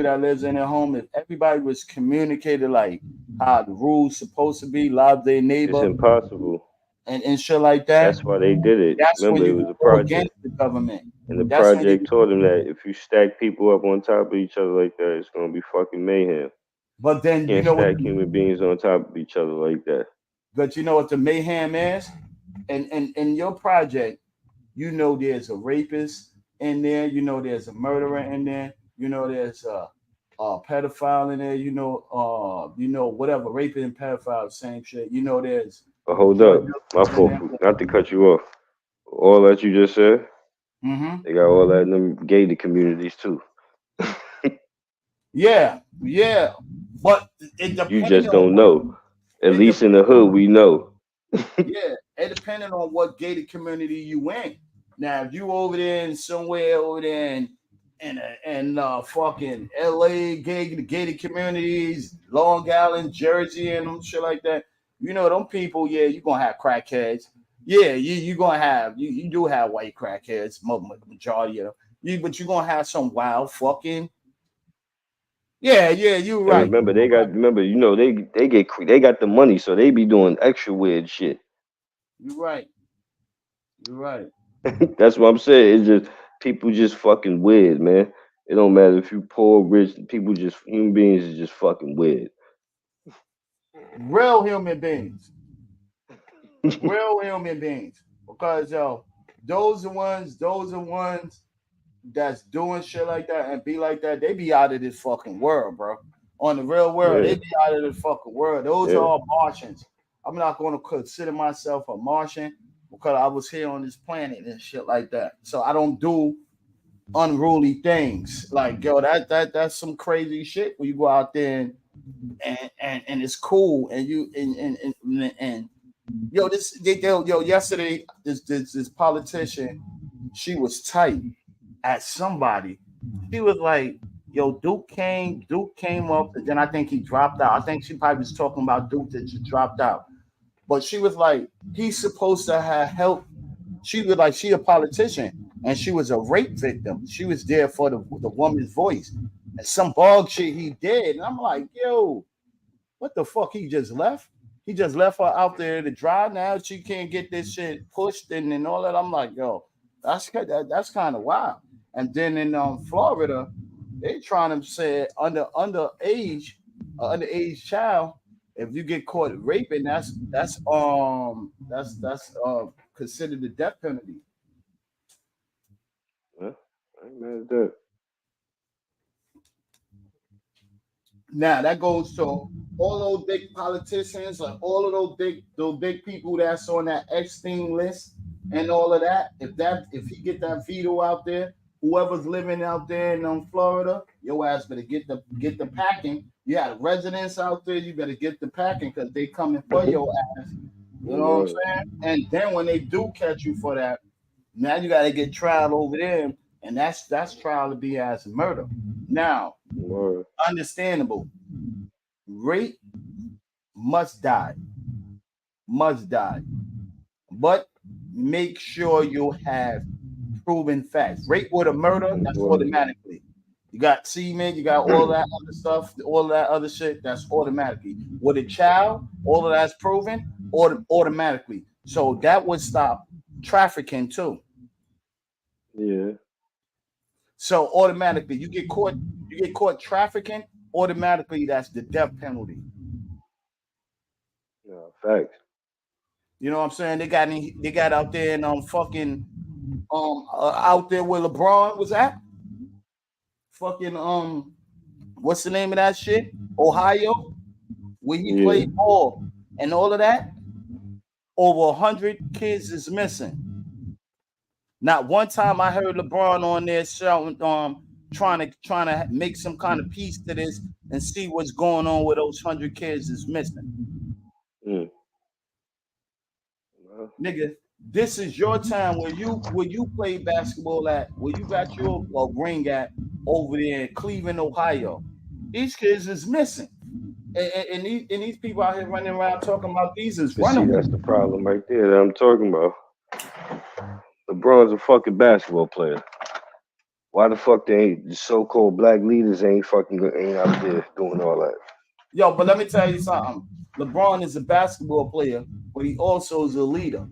that lives in their home. If everybody was communicated like how the rules supposed to be, love their neighbor. It's impossible. And shit like that. That's why they did it. That's Remember, when it was you a project. Against the government. And the project told them that if you stack people up on top of each other like that, it's gonna be fucking mayhem. But then you can't stack human beings on top of each other like that. But you know what the mayhem is? And in your project, there's a rapist in there, there's a murderer in there, there's a pedophile in there, whatever, raping and pedophile, same shit. There's But hold up, my fault, not to cut you off. All that you just said, they got all that in them gated communities too. Yeah, but you just don't know. At least in the hood, we know. Yeah, it depending on what gated community you in. Now, if you over there in somewhere over there in fucking LA gated communities, Long Island, Jersey, and shit like that, them people, yeah, you gonna have crackheads. Yeah, you gonna have you do have white crackheads, majority of them. But you gonna have some wild fucking. Yeah, you're right. And remember, they got the money, so they be doing extra weird shit. You're right. That's what I'm saying. It's just people just fucking weird, man. It don't matter if you poor, rich. People just human beings is just fucking weird. Real human beings. Real human beings. Because those are ones that's doing shit like that and be like that. They be out of this fucking world, bro. On the real world, they be out of this fucking world. Those are all Martians. I'm not going to consider myself a Martian because I was here on this planet and shit like that. So I don't do unruly things. Like, yo, that's some crazy shit when you go out there and it's cool and you and yesterday this politician, she was tight at somebody. She was like, yo, Duke came up, and then I think he dropped out. I think she probably was talking about Duke that she dropped out. But she was like, he's supposed to have help. She was like, she a politician, and she was a rape victim. She was there for the woman's voice. And some bog shit he did. And I'm like, yo, what the fuck? He just left? He just left her out there to dry. Now she can't get this shit pushed and all that. I'm like, yo, that's kind of wild. And then in Florida, they trying to say underage child, if you get caught raping, that's considered the death penalty. Well, I ain't mad at that. Now that goes to all those big politicians, like all of those big people that's on that Epstein list and all of that. If he get that veto out there, whoever's living out there in Florida, your ass better get the packing. You had residents out there, you better get the packing because they coming for your ass. You know what I'm saying? And then when they do catch you for that, now you got to get trial over there, and that's trial to be as murder. Now, understandable. Rape must die. But make sure you have proven facts. Rape with a murder, that's automatically. You got semen, you got all that other stuff, all that other shit, that's automatically. With a child, all of that's proven automatically. So that would stop trafficking too. Yeah. So automatically, you get caught trafficking, automatically that's the death penalty. Yeah, facts. You know what I'm saying? They got out there and fucking out there where LeBron was at. Fucking what's the name of that shit? Ohio, where he played ball and all of that. Over 100 kids is missing. Not one time I heard LeBron on there shouting, trying to make some kind of piece to this and see what's going on with those 100 kids is missing. Nigga, this is your time where you play basketball at, where you got your ring at over there in Cleveland, Ohio. These kids is missing. And these people out here running around talking about these is running. That's the problem right there that I'm talking about. LeBron's a fucking basketball player. Why the fuck the so-called black leaders ain't out there doing all that? Yo, but let me tell you something. LeBron is a basketball player, but he also is a leader.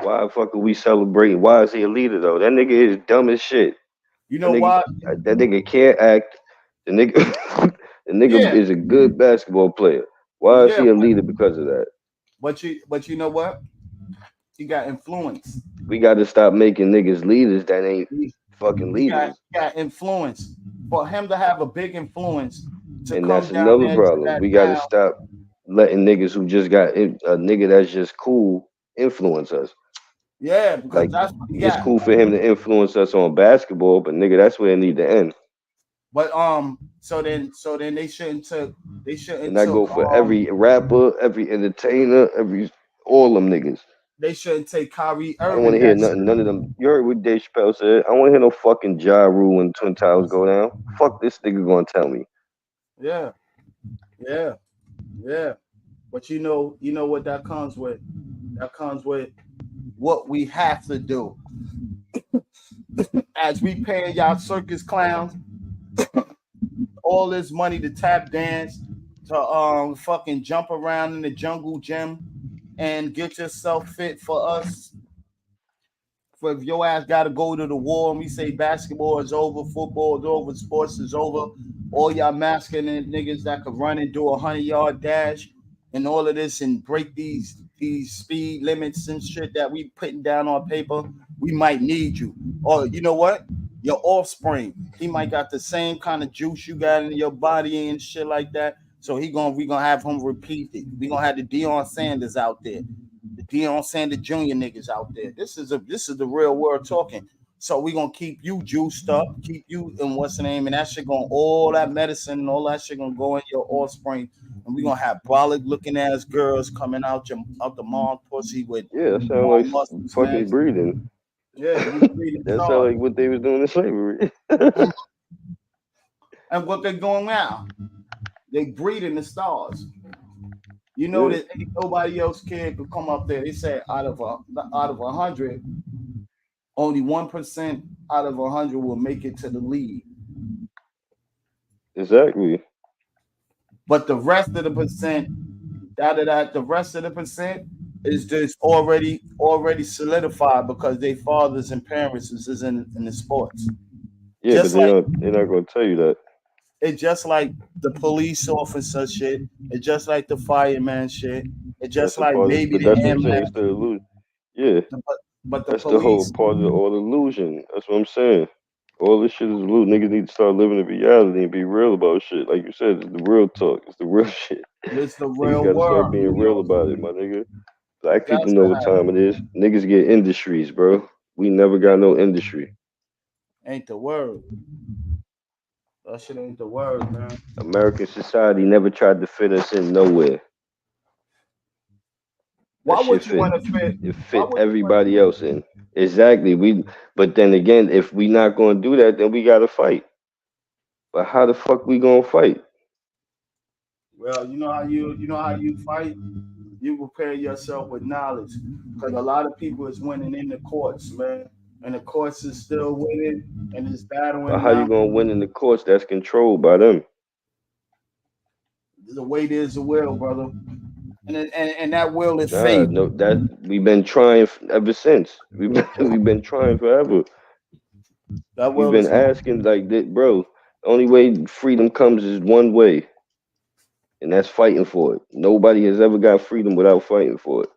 Why the fuck are we celebrating? Why is he a leader though? That nigga is dumb as shit. You know why? That nigga can't act. The nigga is a good basketball player. Why is he a leader because of that? But you know what? He got influence. We got to stop making niggas leaders that ain't fucking leaders. He got influence. for him to have a big influence to And come that's down another there to problem. that We got to town. stop letting niggas who just got a nigga that's just cool influence us. Yeah, because Like, that's what he it's got. cool for him to influence us on basketball, but nigga, that's where it need to end. But so then they shouldn't And I go for every rapper, every entertainer, all them niggas. they shouldn't take Kyrie I don't want Irving. to hear nothing. None of them. You heard what Dave Chappelle said. I don't want to hear no fucking Ja Rule when Twin Towers go down. Fuck this nigga gonna tell me. Yeah, yeah, yeah. But you know what that comes with. That comes with what we have to do. As we paying y'all circus clowns all this money to tap dance, to fucking jump around in the jungle gym and get yourself fit for us. For if your ass got to go to the war and we say basketball is over, football is over, sports is over, all y'all masculine niggas that could run and do 100-yard dash and all of this and break these speed limits and shit that we putting down on paper, we might need you. Or you know what? Your offspring, he might got the same kind of juice you got in your body and shit like that. So we gonna have him repeat it. We gonna have the Deion Sanders out there, the Deion Sanders Jr. niggas out there. This is the real world talking. So we gonna keep you juiced up, keep you in what's the name, and that shit gonna all that medicine and all that shit gonna go in your offspring, and we gonna have brolic looking ass girls coming out the mom pussy with Yeah, that sound like muscles, fucking man. breathing. Yeah, we breathing That sound stars. like what they was doing in slavery. And what they're doing now, they breeding the stars. You know that ain't nobody else kid could come up there. They said out of 100, only 1% out of 100 will make it to the league. Exactly. But the rest of the percent, the rest of the percent is just already solidified because their fathers and parents is in the sports. Yeah, Just but like they're not gonna tell you that. it's just like the police officer shit. It's just like the fireman shit. It's That's just a like part of, maybe but the that's what I'm saying. ambulance. It's the illusion. Yeah, But the that's the whole police, part of all the illusion. That's what I'm saying. All this shit is illusion. Niggas need to start living in reality and be real about shit. Like you said, it's the real talk. It's the real shit. it's the Niggas real gotta start world. being real about it, my nigga. Black people That's know what what time it happened. is. Niggas get industries, bro. We never got no industry. Ain't the word. That shit ain't the word, man. American society never tried to fit us in nowhere. That Why shit would you fit. want to fit? It Why fit would you want? everybody else in. Exactly. But then again, if we not gonna do that, then we gotta fight. But how the fuck we gonna fight? Well, you know how you fight. You prepare yourself with knowledge, because a lot of people is winning in the courts, man, and the courts is still winning and it's But battling how you now. gonna win in the courts that's controlled by them? The weight is the will, brother, and that will is Nah, faith. no, that we've been trying ever since. We've been trying forever. That We've will been is asking like that, bro. The only way freedom comes is one way, and that's fighting for it. Nobody has ever got freedom without fighting for it.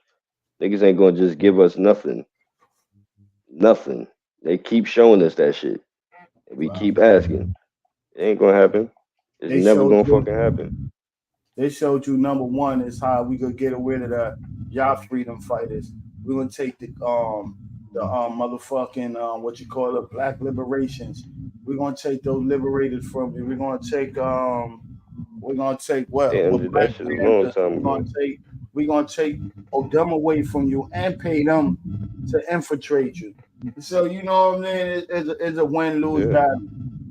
Niggas ain't gonna just give us nothing. Nothing. They keep showing us that shit. And we wow. keep asking. It ain't gonna happen. It's They never showed gonna you. fucking happen. They showed you number one is how we could get rid of the y'all freedom fighters. We're gonna take the motherfucking what you call it, black liberations. We're gonna take those liberated from you. We're gonna take They what ended that Black shit a long Panthers. time ago. We're gonna take them away from you and pay them to infiltrate you. So you know what I mean? It's a win lose Yeah.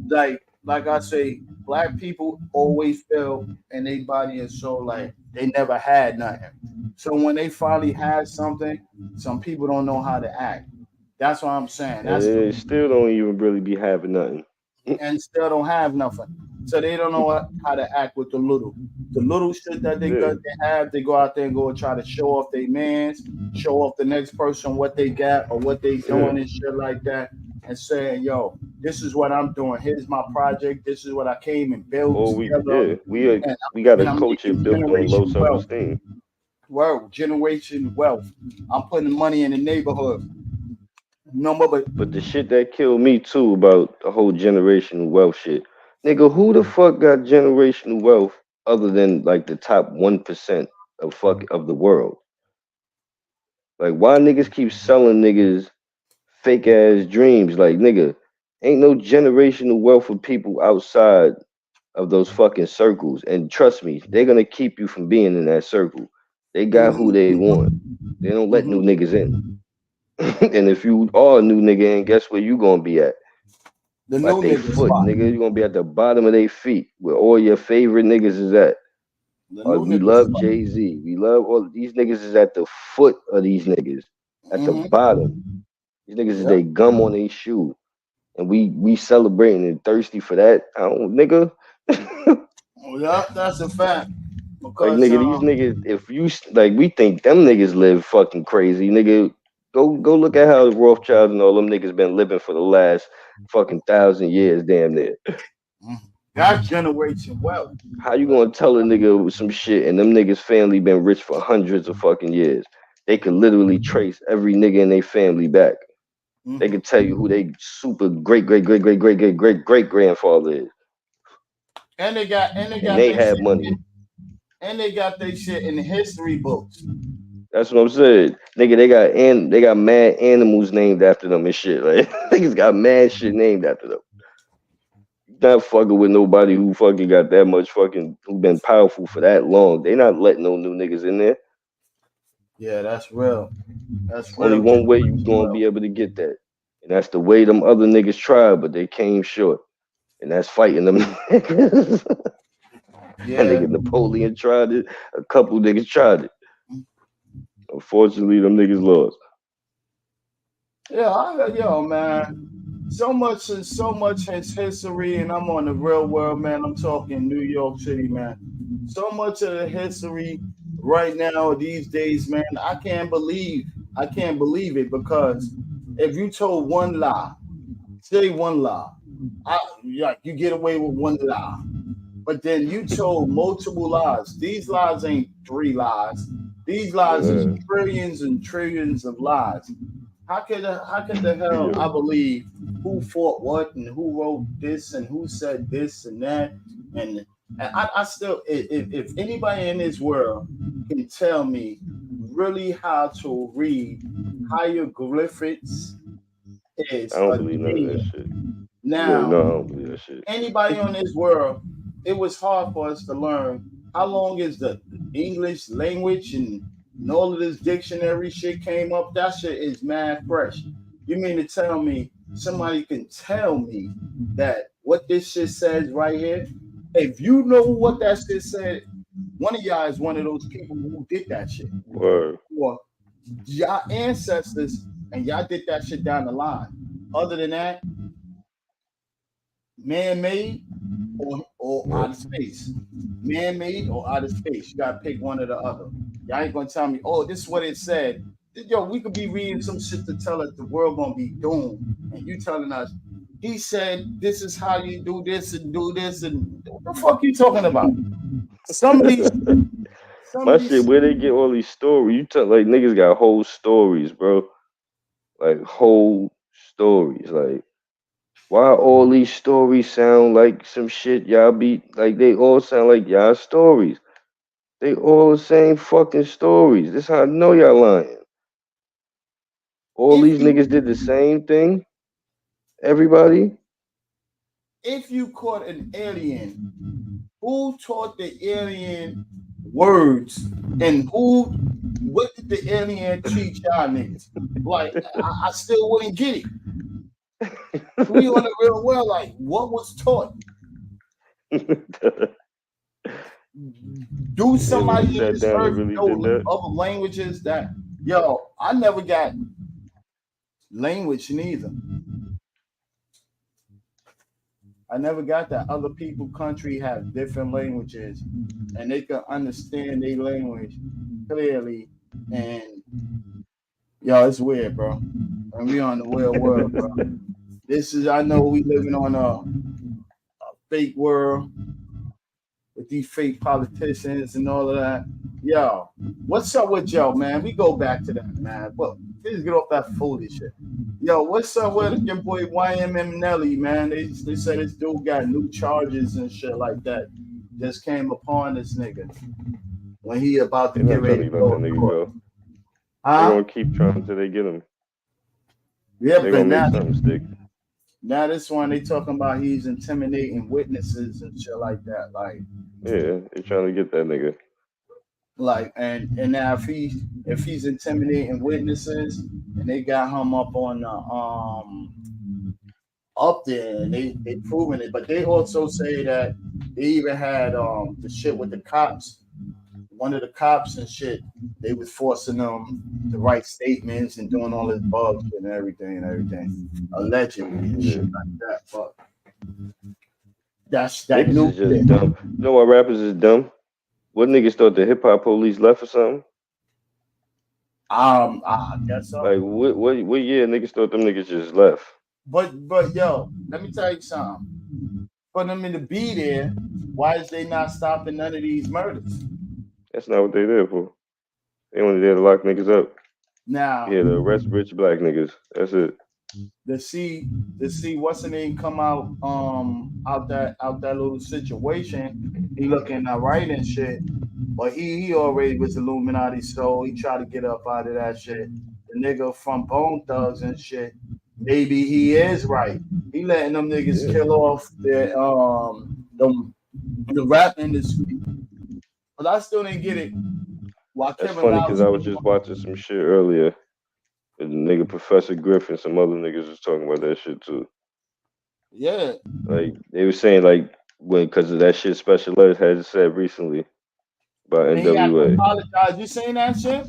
battle. Like I say, black people always feel in their body and soul like they never had nothing. So when they finally had something, some people don't know how to act. That's what I'm saying. And they still don't even really be having nothing. And still don't have nothing. So they don't know how to act with the little. The little shit that Yeah. they have, they go out there and go and try to show off their mans, show off the next person what they got or what they Yeah. doing and shit like that, and saying, "Yo, this is what I'm doing. Here's my project. This is what I came and built Or together, and, we got a I'm culture making built on low generation self wealth. esteem. Well, generation wealth. I'm putting money in the neighborhood. No more, but But the shit that killed me too about the whole generation wealth shit, Nigga, who the fuck got generational wealth other than like the top 1% of the world? Like, why niggas keep selling niggas fake ass dreams? Like, nigga, ain't no generational wealth for people outside of those fucking circles. And trust me, they're gonna keep you from being in that circle. They got who they want. They don't let new niggas in. And if you are a new nigga in, guess where you gonna be at? The At new they nigga foot, spot. nigga. You gonna be at the bottom of their feet where all your favorite niggas is at. The new We nigga love spot. Jay-Z. We love all these niggas is at the foot of these niggas. At the bottom. These niggas is they gum on their shoe. And we celebrating and thirsty for that. I don't nigga. Yeah, that's a fact. Like Because nigga, these niggas, if you like, we think them niggas live fucking crazy, nigga. Go look at how the Rothschilds and all them niggas been living for the last fucking 1,000 years, damn near. that's generation wealth. How you gonna tell a nigga some shit and them niggas' family been rich for hundreds of fucking years? They could literally trace every nigga in their family back. They could tell you who they super great grandfather is. And they got And they their had shit money. and they got their shit in the history books. That's what I'm saying. Nigga, they got mad animals named after them and shit. Like niggas got mad shit named after them. Not fucking with nobody who fucking got that much fucking who been powerful for that long. They not letting no new niggas in there. Yeah, that's real. That's real. Only one way you gonna be able to get that. And that's the way them other niggas tried, but they came short. And that's fighting them niggas. Yeah. That nigga Napoleon tried it. A couple niggas tried it. Unfortunately, them niggas lost. Yeah, yo, man. So much has history, and I'm on the real world, man. I'm talking New York City, man. So much of the history right now, these days, man. I can't believe it because if you told one lie, say one lie, you get away with one lie. But then you told multiple lies. These lies ain't 3 lies. These lies is trillions and trillions of lies. How can the hell I believe who fought what and who wrote this and who said this and that? And I still, if anybody in this world can tell me really how to read hieroglyphics is I don't a believe none of that genius. shit. Now, No, I don't believe that shit. anybody on this world, it was hard for us to learn how long is the English language and all of this dictionary shit came up. That shit is mad fresh. You mean to tell me somebody can tell me that what this shit says right here? If you know what that shit said, one of y'all is one of those people who did that shit. Word. Or y'all ancestors and y'all did that shit down the line. Other than that, man-made or out of space. Man-made or out of space. You gotta pick one or the other. Y'all ain't gonna tell me, oh, this is what it said. Yo, we could be reading some shit to tell us the world gonna be doomed. And you telling us, he said this is how you do this and what the fuck you talking about? Some of these shit, where they get all these stories? You tell like niggas got whole stories, bro. Like whole stories. Like why all these stories sound like some shit y'all be like they all sound like y'all stories. They all the same fucking stories. This how I know y'all lying. All these niggas did the same thing. Everybody. If you caught an alien, who taught the alien words and what did the alien teach y'all niggas? Like, I still wouldn't get it. We on the real world, like, what was taught? Do somebody in this earth know other languages that, yo, I never got language neither. I never got that. Other people, country have different languages and they can understand their language clearly. And yo, it's weird, bro. And we on the real world, bro. I know we living on a fake world with these fake politicians and all of that. Yo, what's up with yo, man? We go back to that, man. But please get off that foolish shit. Yo, what's up with your boy YMM Nelly, man? They said this dude got new charges and shit like that. Just came upon this nigga when he about to They're get not trying ready to to let go that to nigga court. go. They're Huh? gonna keep trying until they get him. Yeah, They're but gonna make something stick. now this one they talking about he's intimidating witnesses and shit like that. Yeah, they're trying to get that nigga. And now if he's intimidating witnesses and they got him up on the up there and they proving it, but they also say that they even had the shit with the cops. One of the cops and shit, they was forcing them to write statements and doing all this bullshit and everything, allegedly and shit like that. But that's that Niggas new is just shit. dumb. You know why rappers is dumb? What niggas thought the hip hop police left or something? I guess so. Like what year niggas thought them niggas just left? But yo, let me tell you something. For them to be there, why is they not stopping none of these murders? That's not what they there for. They only there to lock niggas up. Now, Yeah, to arrest rich black niggas. That's it. to see what's the name come out out that little situation, he looking right and shit. But he already was Illuminati, so he tried to get up out of that shit. The nigga from Bone Thugs and shit. Maybe he is right. He letting them niggas kill off the rap industry. But I still didn't get it. Why That's Kevin funny because Lyles? I was just watching some shit earlier. The nigga Professor Griffin, some other niggas was talking about that shit too. Yeah. Like they were saying like when because of that shit Special Ed had said recently about And he had to NWA. apologize. You saying that shit?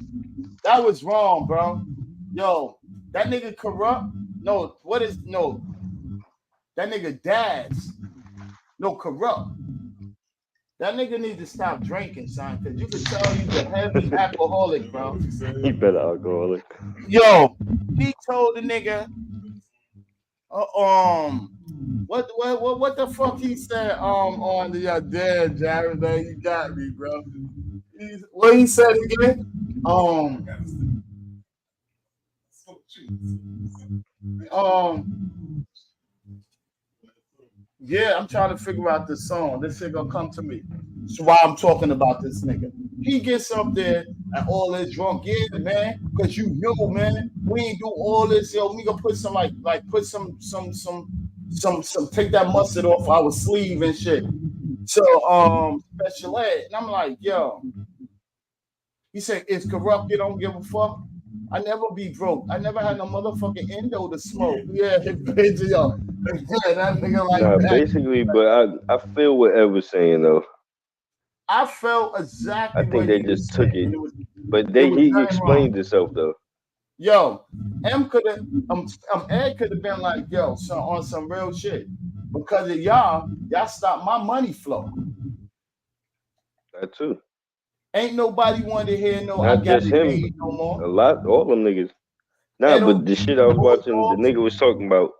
That was wrong, bro. Yo, that nigga corrupt. No, what is no? That nigga dads. No, corrupt. That nigga need to stop drinking, son, because you can tell he's a heavy alcoholic, bro. He better alcoholic. Yo, he told the nigga, what the fuck he said on the damn Jared, man, you got me, bro. What he said again? Yeah, I'm trying to figure out this song. This shit gonna come to me. That's why I'm talking about this nigga. He gets up there and all this drunk, yeah, man, because you know, man, we ain't do all this, yo. We gonna put some put some take that mustard off our sleeve and shit. So Special Ed, and I'm like, yo. He said, it's corrupt, you don't give a fuck. I never be broke. I never had no motherfucking endo to smoke. Yeah, bitch, yo. That nigga like Nah, that. basically, but I feel what Ed was saying though. I felt exactly I think what they he was just took saying. it, but he explained himself though. Yo, M could have Ed could have been like, yo, so on some real shit. Because of y'all stopped my money flow. That too. Ain't nobody wanted to hear no Not I got just it him, made no more. a lot, all them niggas. Nah, but the shit I was watching, the nigga was talking about.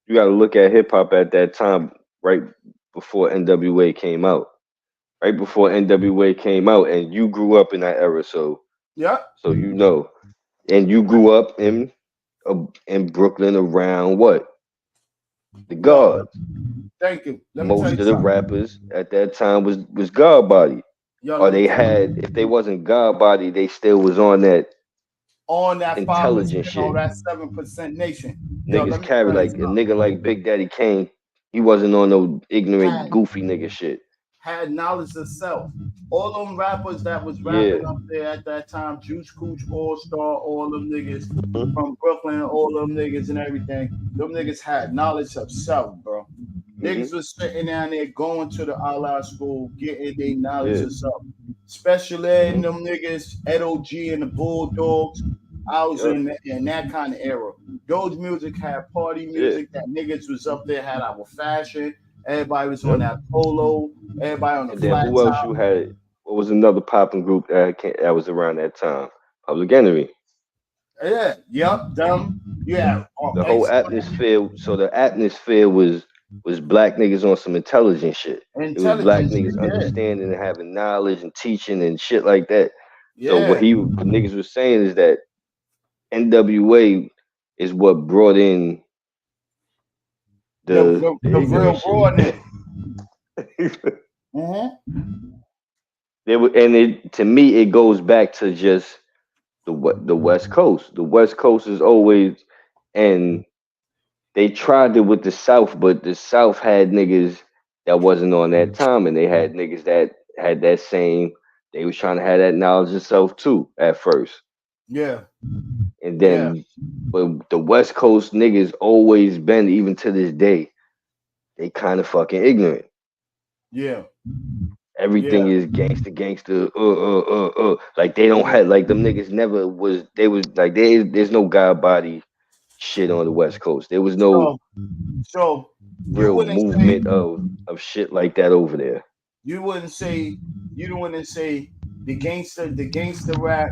You got to look at hip hop at that time, right before NWA came out. Right before NWA came out, and you grew up in that era, so yeah. So you know, and you grew up in Brooklyn around what? The Guards. Thank you. Most of the rappers at that time was God body. Yo, Or they had, if they wasn't God body, they still was on that intelligent 5%, shit. on that 7% nation. Niggas carry like a nigga like Big Daddy Kane. He wasn't on no ignorant, goofy nigga shit. Had knowledge of self. All them rappers that was rapping up there at that time, Juice Cooch, All Star, all them niggas from Brooklyn, all them niggas and everything. Them niggas had knowledge of self, bro. Niggas was sitting down there going to the Allah school, getting their knowledge of self. Special Ed and them niggas, Ed O.G. and the Bulldogs. I was in that kind of era. Those music had party music that niggas was up there, had our fashion. Everybody was on that polo. Everybody on the and then who else you had? What was another popping group that was around that time? Public Enemy. Yeah, yep, them. Yeah. The whole atmosphere. So the atmosphere was black niggas on some intelligent shit. It was black niggas understanding and having knowledge and teaching and shit like that. So what niggas was saying is that NWA, is what brought in the real broadness. To me, it goes back to just the West Coast. The West Coast is always, and they tried it with the South, but the South had niggas that wasn't on that time, and they had niggas that had that same. They was trying to have that knowledge of self too at first. Yeah. And then, but the West Coast niggas always been, even to this day, they kind of fucking ignorant. Yeah. Everything is gangster. Like they don't have, like them niggas never was. They was like there's no God body shit on the West Coast. There was no real movement of shit like that over there. You wouldn't say the gangster rap.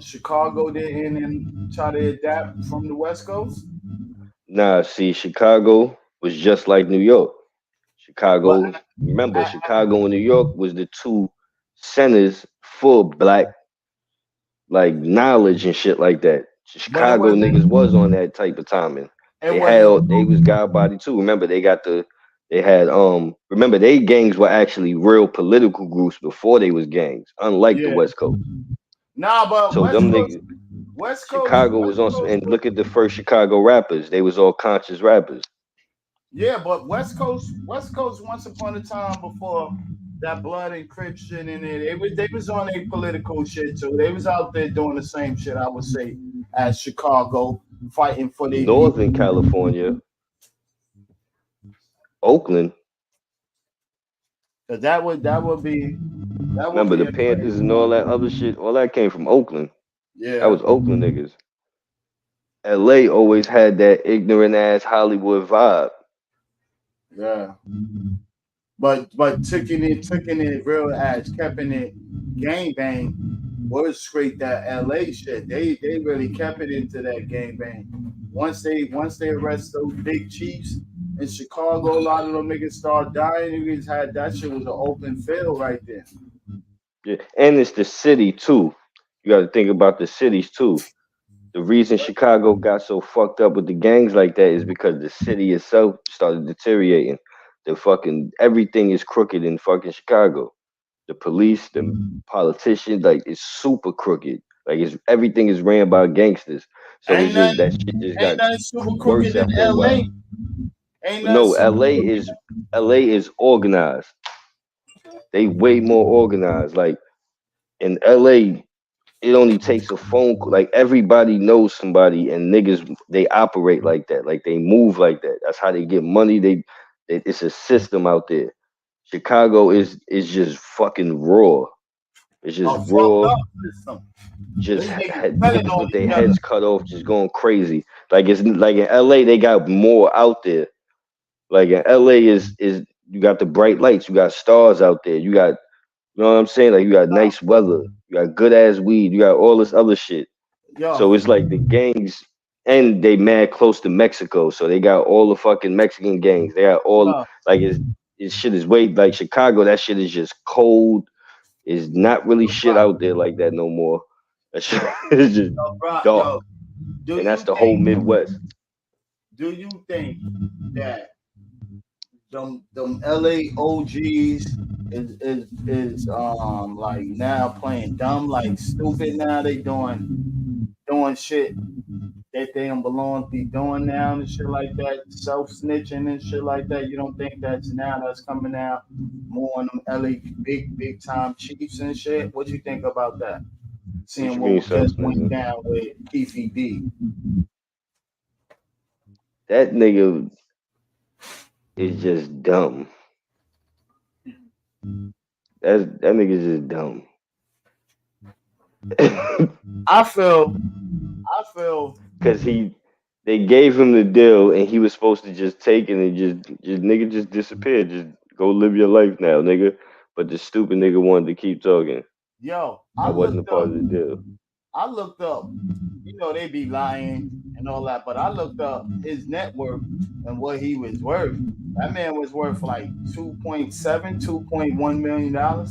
Chicago didn't try to adapt from the West Coast. Nah, see, Chicago was just like New York. Chicago, remember, Chicago and New York was the two centers for black, like, knowledge and shit like that. Chicago niggas was on that type of timing. They was God body too. Remember, they gangs were actually real political groups before they was gangs, unlike the West Coast. Nah, but so West Coast, Chicago was on some, and look at the first Chicago rappers. They was all conscious rappers. Yeah, but West Coast once upon a time before that blood and Crip shit in it, they was on a political shit too. They was out there doing the same shit, I would say, as Chicago, fighting for their Northern California, Oakland. That would be. Remember the Panthers and all that other shit. All that came from Oakland. Yeah, that was Oakland niggas. LA always had that ignorant ass Hollywood vibe. Yeah. But taking it real ass, keeping it gangbang was straight that LA shit. They really kept it into that gangbang. Once they arrest those big chiefs in Chicago, a lot of them niggas start dying. Niggas had that shit was an open field right there. Yeah, and it's the city too. You got to think about the cities too. The reason Chicago got so fucked up with the gangs like that is because the city itself started deteriorating. The fucking everything is crooked in fucking Chicago. The police, the politicians, like it's super crooked. Like everything is ran by gangsters. So it's just that shit just got worse after a while. No, LA is organized. They way more organized. Like in LA, it only takes a phone call. Like everybody knows somebody, and niggas they operate like that. Like they move like that. That's how they get money. It's a system out there. Chicago is just fucking raw. It's just raw. Just niggas with their heads cut off, just going crazy. Like it's like in LA, they got more out there. Like in LA is you got the bright lights, you got stars out there, you got, you know what I'm saying? Like you got nice weather, you got good ass weed, you got all this other shit. So it's like the gangs, and they mad close to Mexico, so they got all the fucking Mexican gangs. They got all like it's shit is way like Chicago. That shit is just cold. Is not really shit out there like that no more. That shit is just dark, and that's the whole Midwest. Do you think that them LA OGs is like now playing dumb, like stupid now? They doing shit that they don't belong to be doing now and shit like that, self snitching and shit like that. You don't think that's coming out more on them LA big time chiefs and shit? What you think about that? Seeing what just went down with Keefe D. That nigga is just dumb. That nigga's just dumb. I feel because they gave him the deal and he was supposed to just take it and just nigga just disappeared. Just go live your life now, nigga. But the stupid nigga wanted to keep talking. Yo, I wasn't a part of the deal. I looked up, you know, they be lying and all that, but I looked up his net worth and what he was worth. That man was worth like $2.1 million. I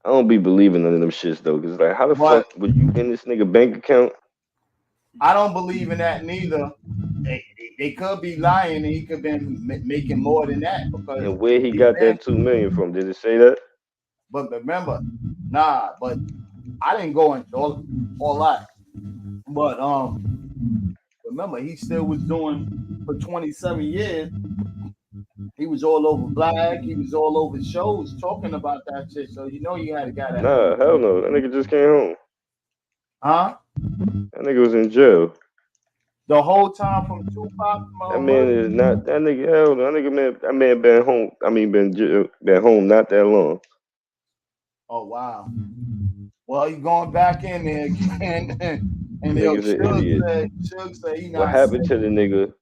don't be believing none of them shits though, cause like, how the fuck would you in this nigga bank account? I don't believe in that neither. They could be lying, and he could be making more than that because. And where he got that $2 million from? Did it say that? But remember, but I didn't go into all that. But remember, he still was doing for 27 years. He was all over Black. He was all over shows talking about that shit. So you know you had a guy that. Nah, hell no. That nigga just came home. Huh? That nigga was in jail. The whole time from Tupac. That man is not that nigga. Hell no. That man been home. I mean, been home not that long. Oh wow. Well, he going back in there again, and Nigga's an idiot. Suge said he not. What happened to the nigga?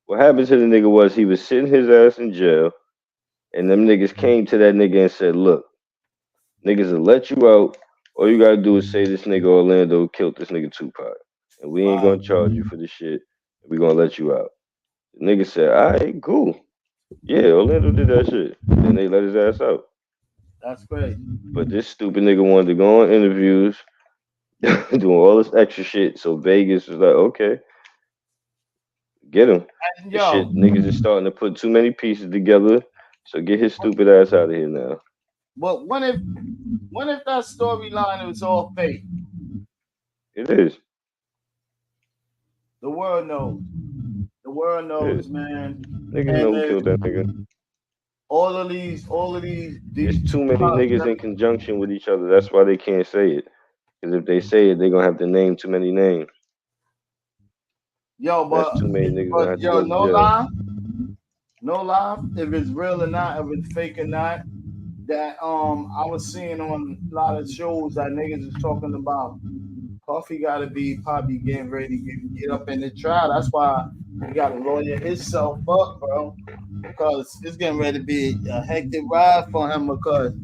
What happened to the nigga was he was sitting his ass in jail, and them niggas came to that nigga and said, "Look, niggas will let you out. All you gotta do is say this nigga Orlando killed this nigga Tupac, and we ain't gonna charge you for the shit. We gonna let you out." The nigga said, "All right, cool. Yeah, Orlando did that shit." Then they let his ass out. That's great. But this stupid nigga wanted to go on interviews, doing all this extra shit. So Vegas was like, okay, get him. And, This shit, niggas is starting to put too many pieces together. So get his stupid ass out of here now. But when if that storyline was all fake? It is. The world knows. The world knows, man. Niggas know who killed that nigga. All of these. There's too many niggas in conjunction with each other. That's why they can't say it. Because if they say it, they're gonna have to name too many names. Yo, that's too many niggas gonna have to go to jail. No lie, if it's real or not, if it's fake or not. That I was seeing on a lot of shows that niggas is talking about. Puffy gotta be probably getting ready to get up in the trial. That's why he gotta lawyer himself up, bro. Because it's getting ready to be a hectic ride for him because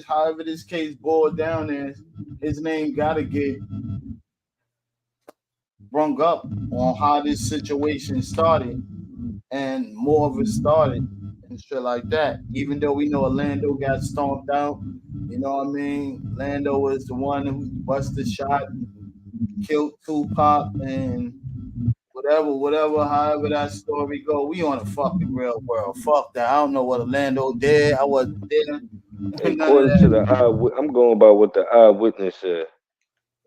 however this case boiled down is, his name gotta get brung up on how this situation started and more of it started and shit like that. Even though we know Orlando got stomped out, you know what I mean? Orlando was the one who busted shot, killed Tupac, and whatever, however that story go, we on a fucking real world. Fuck that. I don't know what Orlando did. I wasn't there. According to the I'm going by what the eyewitness said.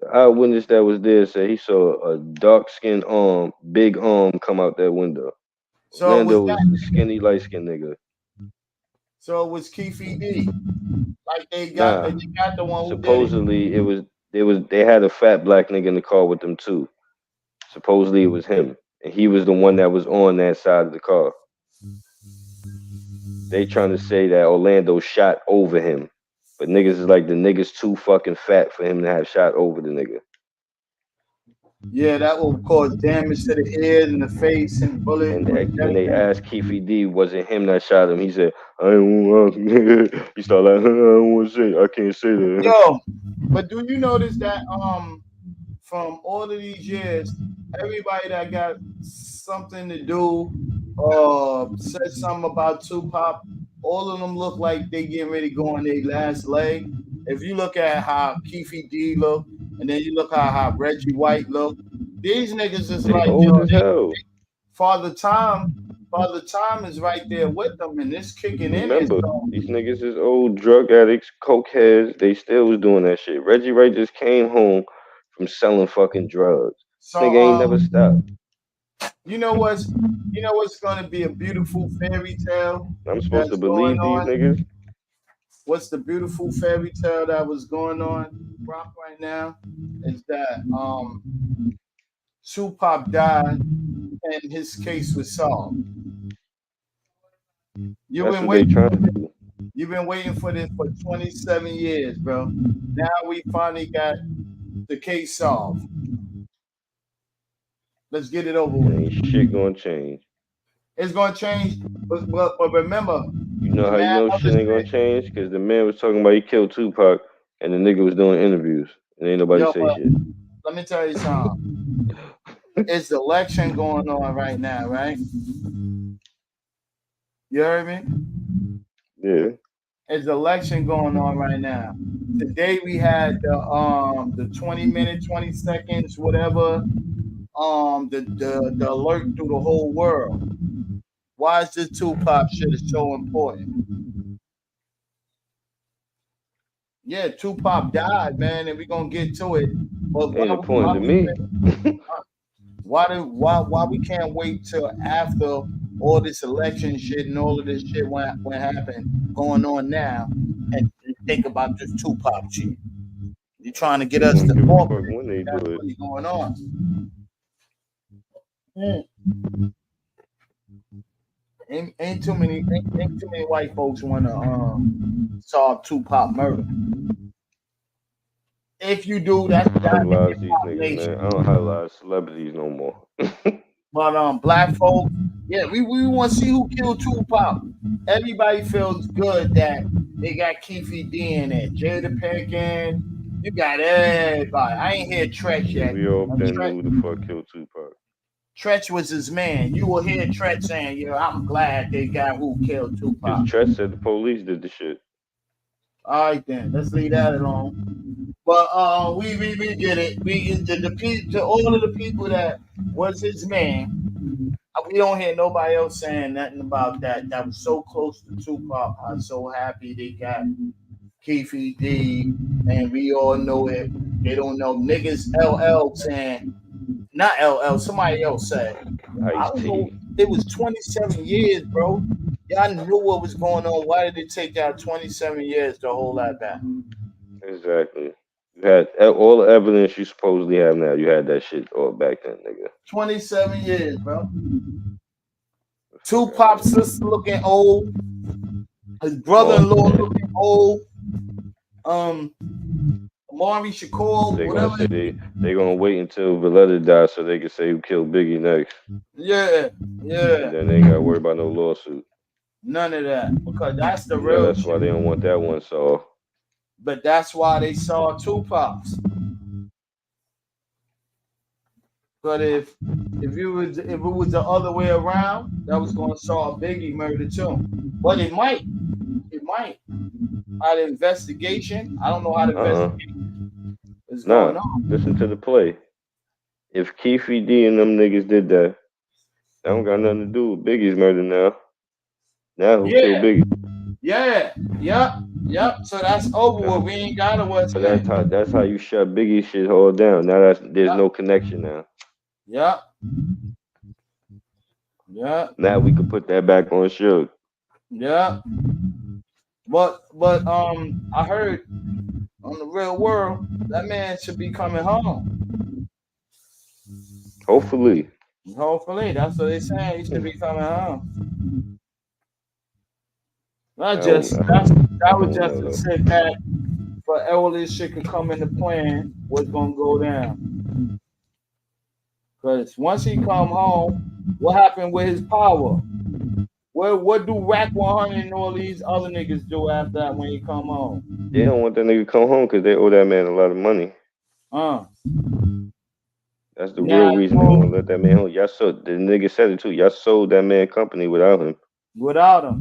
The eyewitness that was there said he saw a dark-skinned arm, big arm come out that window. So Orlando was the skinny, light-skinned nigga. So it was Keefe D. Like they got the one who supposedly did it. They had a fat black nigga in the car with them too. Supposedly it was him. And he was the one that was on that side of the car. They trying to say that Orlando shot over him. But niggas is like the nigga's too fucking fat for him to have shot over the nigga. Yeah, that will cause damage to the ears and the face and bullets. And when they asked Keefe D, was it him that shot him? He said, "I don't want." He started like, "I don't want to say. I can't say that." Yo, but do you notice that from all of these years, everybody that got something to do said something about Tupac, all of them look like they getting ready to go on their last leg. If you look at how Keefe D look, and then you look at how Reggie White look, these niggas is like old as hell. Father Time is right there with them, and it's kicking in. Remember, these niggas is old drug addicts, coke heads. They still was doing that shit. Reggie White just came home from selling fucking drugs. So, nigga ain't never stopped. You know what's going to be a beautiful fairy tale? I'm supposed to believe these niggas? What's the beautiful fairy tale that was going on right now is that Tupac died and his case was solved. You've been waiting for this for 27 years, bro. Now we finally got the case solved. Let's get it over with. Ain't shit gonna change. It's gonna change, but remember. You know how you know shit ain't gonna change? Because the man was talking about he killed Tupac, and the nigga was doing interviews, and ain't nobody say shit. Let me tell you something. It's the election going on right now, right? You heard me? Yeah. It's the election going on right now. today we had the 20 minutes, 20 seconds, whatever. The alert through the whole world. Why is this Tupac shit is so important? Yeah, Tupac died, man, and we're gonna get to it. But Ain't important to me. why we can't wait till after all this election shit and all of this shit when happened going on now and think about this Tupac shit? You're trying to get us to give a talk. fuck when they That's do it. what's going on. Ain't too many white folks want to solve Tupac murder. If you do, that's idolize these niggas, man. I don't idolize celebrities no more. But black folks, yeah, we want to see who killed Tupac. Everybody feels good that they got Keefy D in it, Jada Pinkett. You got everybody. I ain't hear Tretch yet. We all been knew who the fuck killed Tupac. Tretch was his man. You will hear Tretch saying, "Yeah, I'm glad they got who killed Tupac." Because Tretch said the police did the shit. All right, then let's leave that alone. But we get it. To all of the people that was his man, we don't hear nobody else saying nothing about that. That was so close to Tupac. I'm so happy they got Keefy D, and we all know it. They don't know niggas. LL saying, not LL. Somebody else said. I don't know. It was 27 years, bro. Y'all knew what was going on. Why did it take y'all 27 years to hold that back? Exactly. You had all the evidence you supposedly have now. You had that shit all back then, nigga. 27 years, bro. Tupac's sister looking old. His brother-in-law looking old. Maury Shakur, they whatever. Gonna say they gonna wait until Valletta dies so they can say who killed Biggie next. Yeah. And then they ain't gotta worry about no lawsuit. None of that, because that's the real. That's why they don't want that one solved. But that's why they saw Tupac's. But if it was the other way around, that was gonna solve Biggie murder too. But it might. How the investigation? I don't know how the investigation is going on. Listen to the play. If Keefy D and them niggas did that, that don't got nothing to do with Biggie's murder now. Now who killed Biggie? Yep. So that's over with. We ain't got to what's that's how you shut Biggie shit all down. Now there's no connection now. Yep. Now we could put that back on Suge. Yeah. But I heard on the real world that man should be coming home. Hopefully, that's what they saying. He should be coming home. That was just to sit back for all this shit could come into plan. What's gonna go down? Because once he come home, what happened with his power? What do Rack 100 and all these other niggas do after that when he come home? They don't want that nigga to come home because they owe that man a lot of money. That's the real reason they want to let that man home. Y'all sold, the nigga said it too. Y'all sold that man company without him. Y'all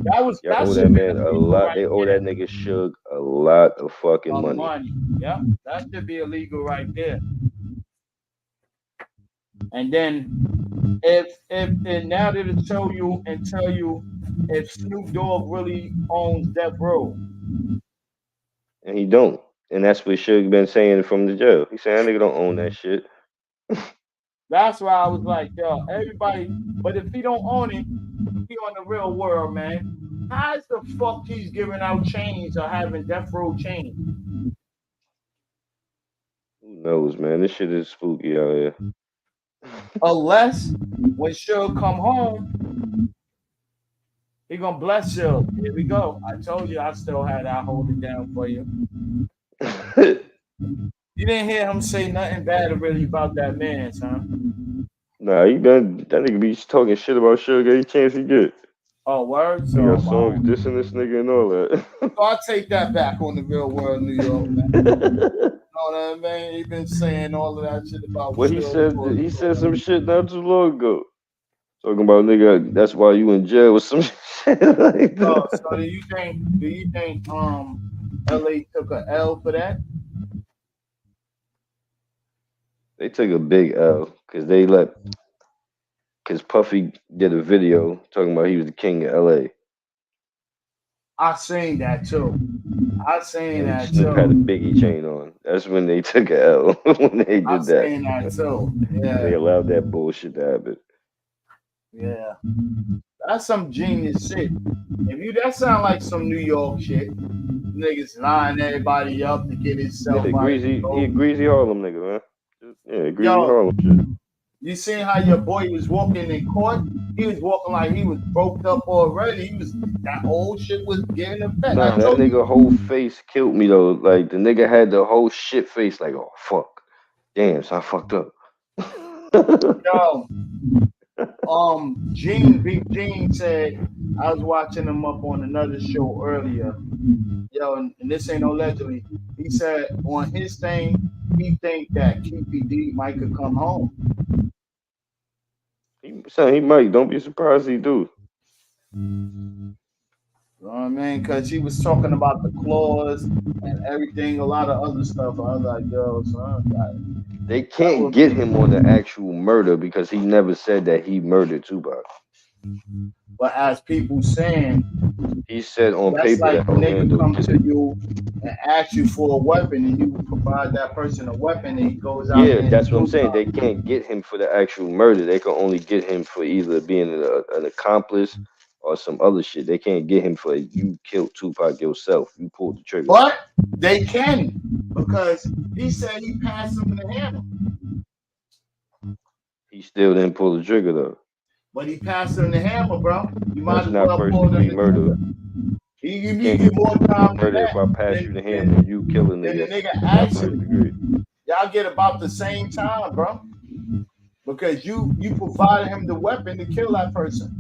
owe that man a lot. They owe that nigga Suge a lot of fucking money. Yeah, that should be illegal right there. And then if now that'll show you and tell you if Snoop Dogg really owns Death Row. And he don't. And that's what Suge been saying from the jail. He saying that nigga don't own that shit. That's why I was like, yo, everybody, but if he don't own it, he on the real world, man. How's the fuck he's giving out chains or having Death Row chains? Who knows, man? This shit is spooky out here. Unless when Suge come home, he gonna bless Suge. Here we go. I told you I still had that hold it down for you. You didn't hear him say nothing bad really about that man, son. Nah, that nigga be talking shit about Suge every chance he get. Oh, word? He got songs dissing this nigga and all that. So I'll take that back on the Real World New York, man. You know what I mean? He been saying all of that shit about Well, he said some shit not too long ago. Talking about nigga, that's why you in jail with some shit like that. Oh, so do you think LA took a L for that? They took a big L because Puffy did a video talking about he was the king of LA. I seen that too. And Snoop had a Biggie chain on. That's when they took a L when they did I that. seen that too. Yeah. They allowed that bullshit to happen. Yeah. That's some genius shit. That sound like some New York shit. Niggas lining everybody up to get himself Yeah, Greasy Harlem nigga, man. Yeah, Greasy Harlem shit. You seen how your boy was walking in court? He was walking like he was broke up already. That old shit was getting effect. Nah, that nigga whole face killed me though. Like the nigga had the whole shit face like, oh fuck. Damn, so I fucked up. Yo, Big Gene said, I was watching him up on another show earlier. Yo, and this ain't allegedly. He said on his thing, he think that KPD might could come home. He might. Don't be surprised he do. You know what I mean? Because he was talking about the clause and everything, a lot of other stuff. I was like, yo, son, they can't get him on the actual murder because he never said that he murdered Tupac. But as people saying, he said on that's paper like that a nigga come to you and ask you for a weapon, and you provide that person a weapon, and he goes out. Yeah, that's what I'm saying. They can't get him for the actual murder. They can only get him for either being an accomplice or some other shit. They can't get him for you killed Tupac yourself. You pulled the trigger. But they can, because he said he passed him the hammer. He still didn't pull the trigger though. But he passed him the hammer, bro. You might That's as not well first pull degree the murder. You get more time murder if I pass you the hammer and you kill a nigga. The nigga actually, y'all get about the same time, bro. Because you provided him the weapon to kill that person.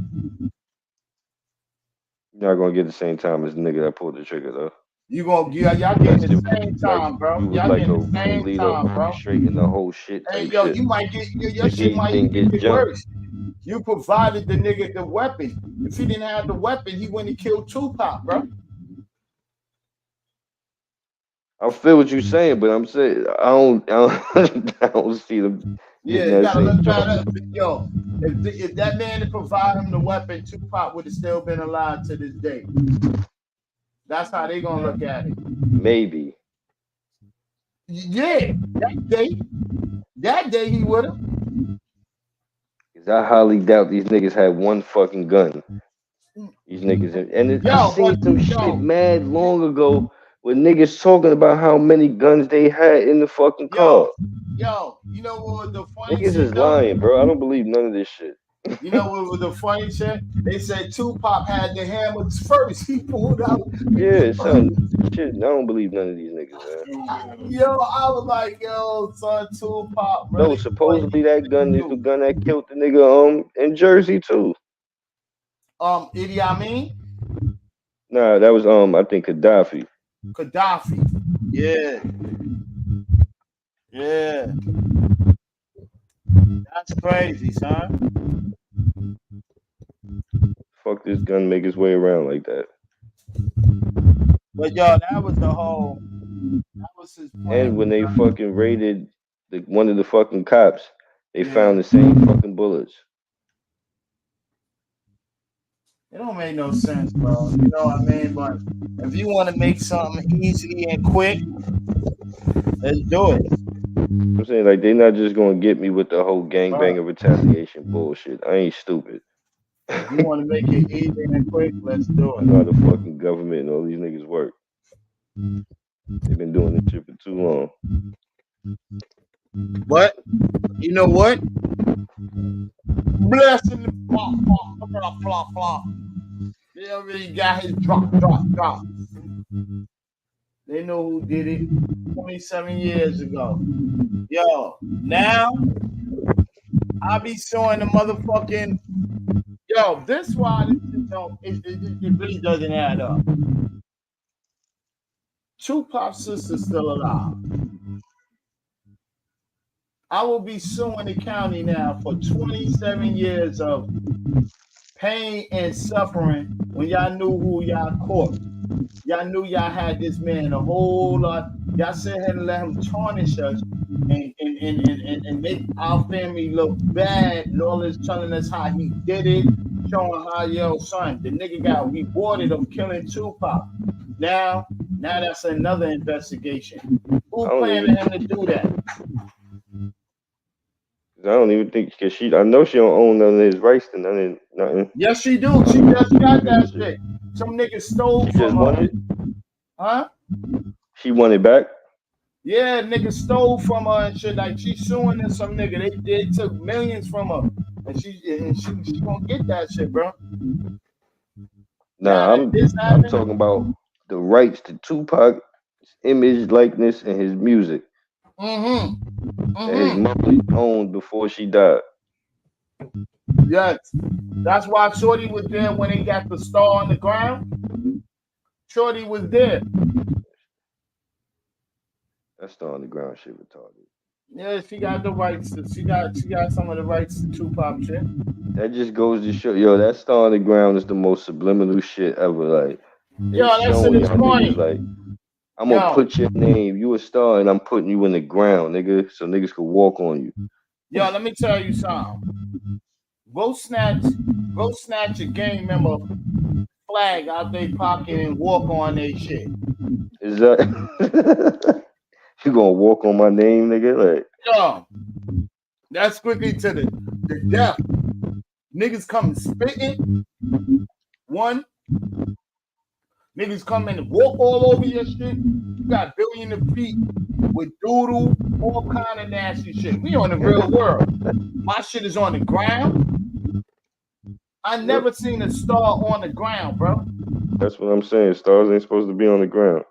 You're not gonna get the same time as the nigga that pulled the trigger though. Y'all getting the same time, bro. Y'all like getting the same time, bro. Straighten the whole shit. Hey, yo, shit. You might get your shit might even get worse. You provided the nigga the weapon. If he didn't have the weapon, he wouldn't have killed Tupac, bro. I feel what you're saying, but I'm saying I don't see them. Yeah, you gotta look that up. Yo, if that man had provided him the weapon, Tupac would have still been alive to this day. That's how they gonna look at it. Maybe. Yeah, that day he would have. Cause I highly doubt these niggas had one fucking gun. These niggas, I seen some shit mad long ago with niggas talking about how many guns they had in the fucking car. Yo, you know what the funny niggas shit is lying, bro. I don't believe none of this shit. You know what was the funny shit? They said Tupac had the hammers first. He pulled out. Yeah, son. Shit, I don't believe none of these niggas, man. Yo, I was like, yo, son, Tupac. Really no, supposedly that gun is the gun that killed the nigga in Jersey too. Idi Amin? Nah, that was I think Gaddafi. Yeah. Yeah. That's crazy, son. Fuck this gun make his way around like that. But yo, that was his plan. And when they fucking raided one of the fucking cops, they found the same fucking bullets. It don't make no sense, bro. You know what I mean? But if you want to make something easy and quick, let's do it. I'm saying, like, they're not just gonna get me with the whole gangbanger retaliation bullshit. I ain't stupid. If you want to make it easy and quick, let's do it. I know how the fucking government and all these niggas work. They've been doing this shit for too long. But you know what? Blessing the flop. They already got his drop. They know who did it 27 years ago. Yo, now I be showing the motherfucking. Yo, this why it really doesn't add up. Tupac's sister's still alive. I will be suing the county now for 27 years of pain and suffering when y'all knew who y'all caught. Y'all knew y'all had this man a whole lot. Y'all said had to let him tarnish us and make our family look bad and all this, telling us how he did it, showing how, yo, son, the nigga got rewarded of killing Tupac. Now that's another investigation. Who planning him to do that? I don't even think because I know she don't own none of his rights to nothing. Yes, she do. She just got that shit. Some nigga stole she from her. It? Huh? She won it back? Yeah, nigga stole from her and shit. Like, she's suing this some nigga. They took millions from her. And she gonna get that shit, bro. Nah, I'm talking about the rights to Tupac's image, likeness, and his music. That his mother owned before she died. Yes. That's why Shorty was there when he got the star on the ground. Shorty was there. That star on the ground shit retarded. Yeah, she got the rights. She got some of the rights to Tupac shit. That just goes to show, yo, that star on the ground is the most subliminal shit ever. Like, yo, that shit is funny. Like, I'm gonna put your name, you a star, and I'm putting you in the ground, nigga, so niggas could walk on you. Yo, let me tell you something. Go snatch a gang member flag out their pocket and walk on their shit. Is that you gonna walk on my name, nigga? Like, yo, that's quickly to the death. Niggas coming spitting. One. Niggas come in and walk all over your shit. You got billion of feet with doodle, all kind of nasty shit. We on the real world. My shit is on the ground. I never seen a star on the ground, bro. That's what I'm saying. Stars ain't supposed to be on the ground.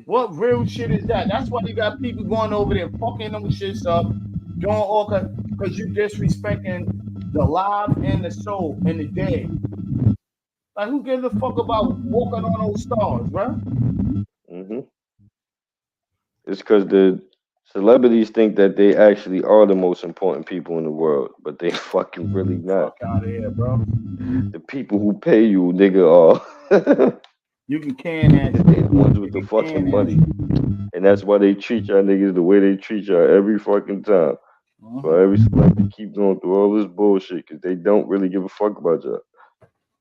What real shit is that? That's why you got people going over there fucking them shits up, doing all because you disrespecting the live and the soul and the dead. Like, who gives a fuck about walking on those stars, bro? It's because the celebrities think that they actually are the most important people in the world, but they fucking really not. Fuck out of here, bro. The people who pay you, nigga, are. You can that shit. They're the ones with the fucking money. And that's why they treat y'all niggas the way they treat y'all every fucking time. So every celebrity keep going through all this bullshit because they don't really give a fuck about y'all.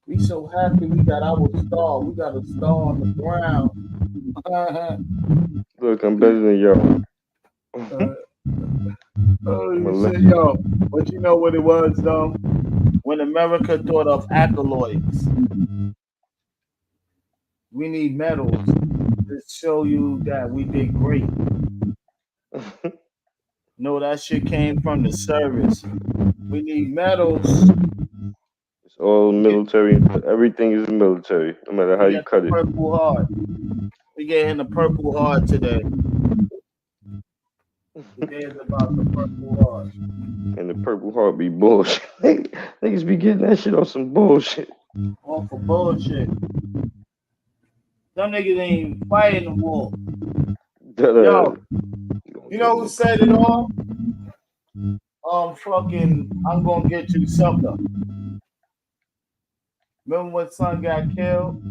We so happy we got our star. We got a star on the ground. Look, I'm better than y'all. You said, yo, but you know what it was, though? When America thought of accolades, we need medals to show you that we did great. No, that shit came from the service. We need medals. It's all military. Everything is military, no matter how you cut it. Purple Heart. We getting the Purple Heart today. Today is about the Purple Heart. And the Purple Heart be bullshit. Niggas be getting that shit on some bullshit. All for bullshit. Some niggas ain't fighting the war. Yo, you know who said it all? I'm gonna get you something. Remember when son got killed?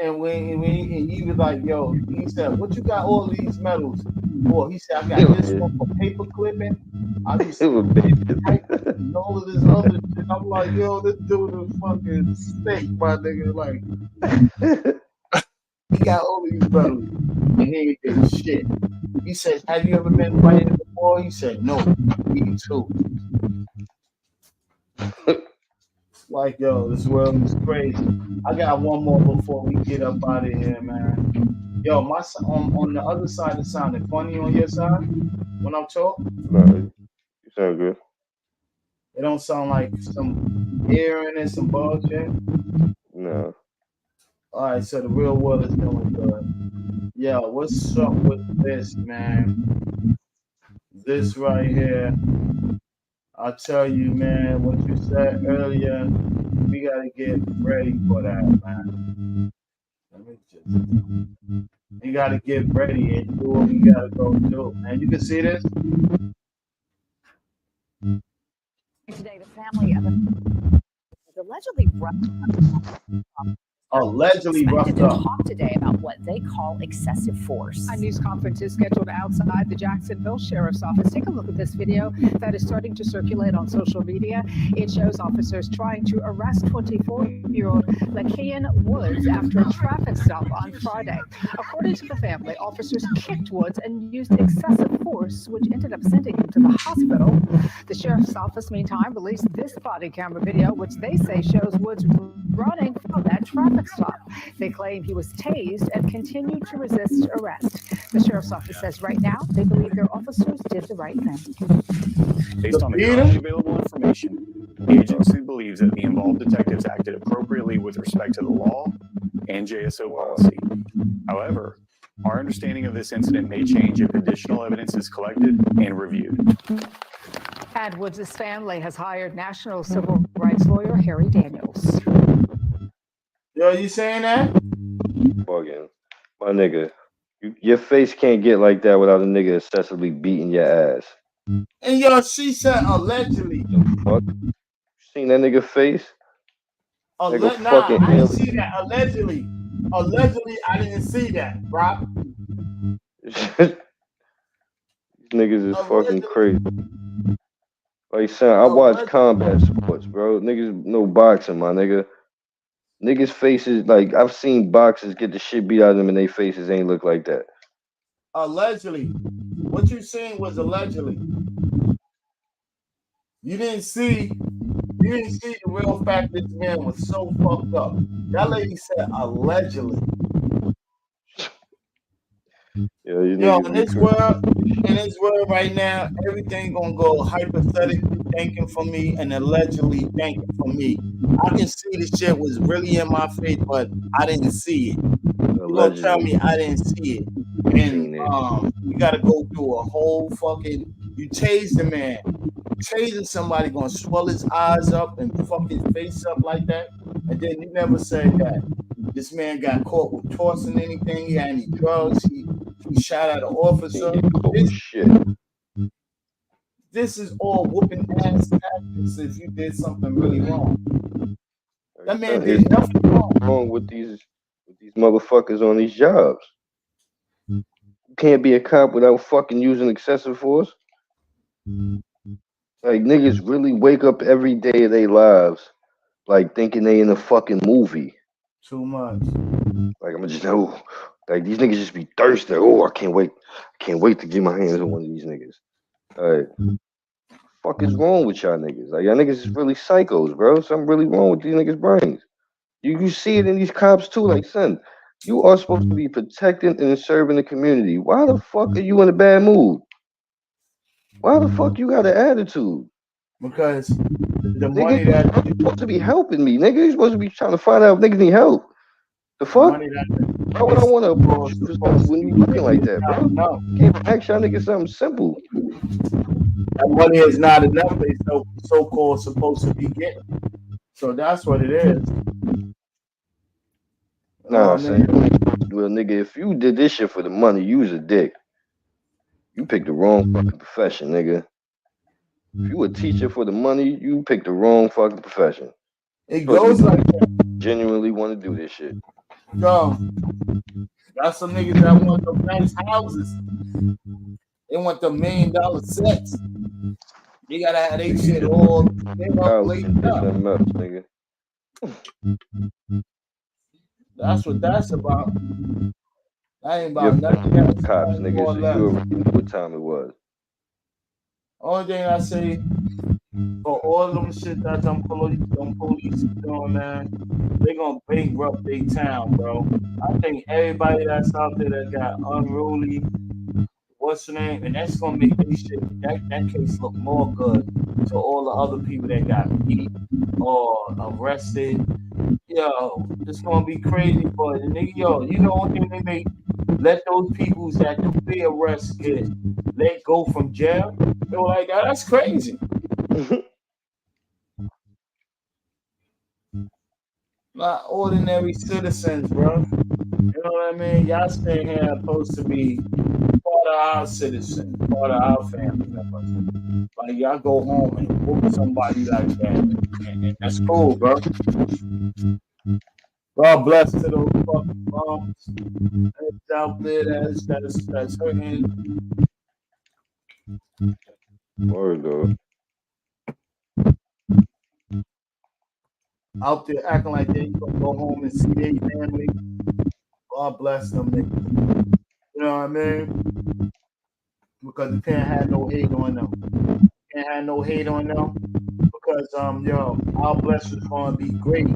And when he was like, yo, he said, what you got all these medals for? He said, I got this one for paper clipping. I just and all of this other shit. I'm like, yo, this dude is fucking snake, my nigga. Like, he got all these medals and he ain't did shit. He said, have you ever been fighting before? He said, no, me too. Like, yo, this world is crazy. I got one more before we get up out of here, man. Yo, my on the other side, it sounded funny on your side when I'm talking. No, you sound good. It don't sound like some earring and some bullshit. No. All right, so the real world is doing good. Yo, what's up with this, man? This right here. I tell you, man, what you said earlier, we gotta get ready for that, man. Let me just gotta get ready and do what we gotta go do. And you can see this. Today, the family of allegedly roughed up. talk today about what they call excessive force. A news conference is scheduled outside the Jacksonville Sheriff's Office. Take a look at this video that is starting to circulate on social media. It shows officers trying to arrest 24-year-old Lakean Woods after a traffic stop on Friday. According to the family, officers kicked Woods and used excessive force, which ended up sending him to the hospital. The Sheriff's Office, meantime, released this body camera video, which they say shows Woods running from that traffic stop. They claim he was tased and continued to resist arrest. The Sheriff's Office says right now they believe their officers did the right thing. Based on the currently available information, the agency believes that the involved detectives acted appropriately with respect to the law and JSO policy. However, our understanding of this incident may change if additional evidence is collected and reviewed. And Woods' family has hired national civil rights lawyer Harry Daniels. Yo, you saying that? Fucking, my nigga, your face can't get like that without a nigga excessively beating your ass. And yo, she said allegedly. Fuck. Seen that nigga face? I didn't see that. Allegedly, I didn't see that, bro. These niggas is fucking crazy. Like, son, I watch combat sports, bro. Niggas know boxing, my nigga. Niggas' faces, like, I've seen boxers get the shit beat out of them and their faces ain't look like that. Allegedly. What you saying was allegedly. You didn't see the real fact this man was so fucked up. That lady said allegedly. Yo, in this world right now, everything gonna go hypothetically thinking for me and allegedly thinking for me. I can see the shit was really in my face, but I didn't see it. You gonna tell me I didn't see it? And you gotta go through a whole fucking. You tase the man. Tasing somebody gonna swell his eyes up and fuck his face up like that, and then you never said that this man got caught with tossing anything. He had any drugs. He shot at an officer. This is all whooping ass tactics if you did something really wrong. That man did nothing wrong with these motherfuckers on these jobs. You can't be a cop without fucking using excessive force. Like, niggas really wake up every day of their lives like thinking they in a fucking movie. Too much. Like, I'm just like these niggas just be thirsty. Oh, I can't wait to get my hands on one of these niggas. Like, fuck is wrong with y'all niggas? Like, y'all niggas is really psychos, bro. Something really wrong with these niggas' brains. You see it in these cops too. Like, son, you are supposed to be protecting and serving the community. Why the fuck are you in a bad mood? Why the fuck you got an attitude? Because the money that you're supposed to be helping me, nigga. You're supposed to be trying to find out if niggas need help. The fuck? Why would I want to approach you when you looking like that, bro? No. Can't ask y'all niggas something simple. That money is not enough. They so-called supposed to be getting. So that's what it is. Nah, son. Well, nigga, if you did this shit for the money, you was a dick. You picked the wrong fucking profession, nigga. If you a teacher for the money, you picked the wrong fucking profession. It goes like that. Genuinely want to do this shit. Yo, that's some niggas that want the nice houses. They want the $1 million sets. You gotta have they shit all laid up. Nigga. That's what that's about. That ain't about nothing else. Cops, nigga, so you already knew what time it was. Only thing I say, for all them shit that them police doing, man, they gonna bankrupt their town, bro. I think everybody that's out there that got unruly, what's the name, and that's gonna make this shit that case look more good to all the other people that got beat or arrested. Yo, it's gonna be crazy for the nigga. Yo, you know one thing they make let those people that do the arrest get let go from jail. They were like, oh, that's crazy. Not ordinary citizens, bro. You know what I mean? Y'all stay here supposed to be part of our citizen, part of our family members. Like y'all go home and whoop somebody like that. And that's cool, bro. God bless to those fucking moms out there that's hurting. Word though. Out there acting like they gonna go home and see their family. God bless them niggas. You know what I mean? Because you can't have no hate on them. Can't have no hate on them. Because yo, our blessings gonna be great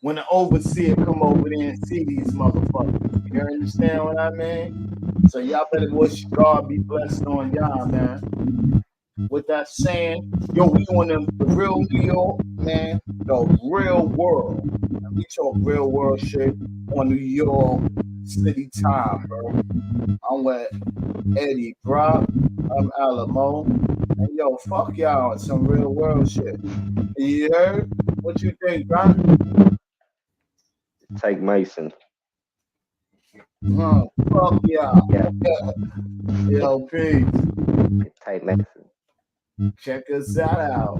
when the overseer come over there and see these motherfuckers. You understand what I mean? So y'all better wish God be blessed on y'all, man. With that saying, yo, we on the real New York, man, the real world. And we talk real world shit on New York City time, bro. I'm with Eddie Brock, I'm Alamo. And yo, fuck y'all on some real world shit. You heard? What you think, bro? Take Mason. Fuck y'all. Yeah. Yo, peace. Take Mason. Check us out.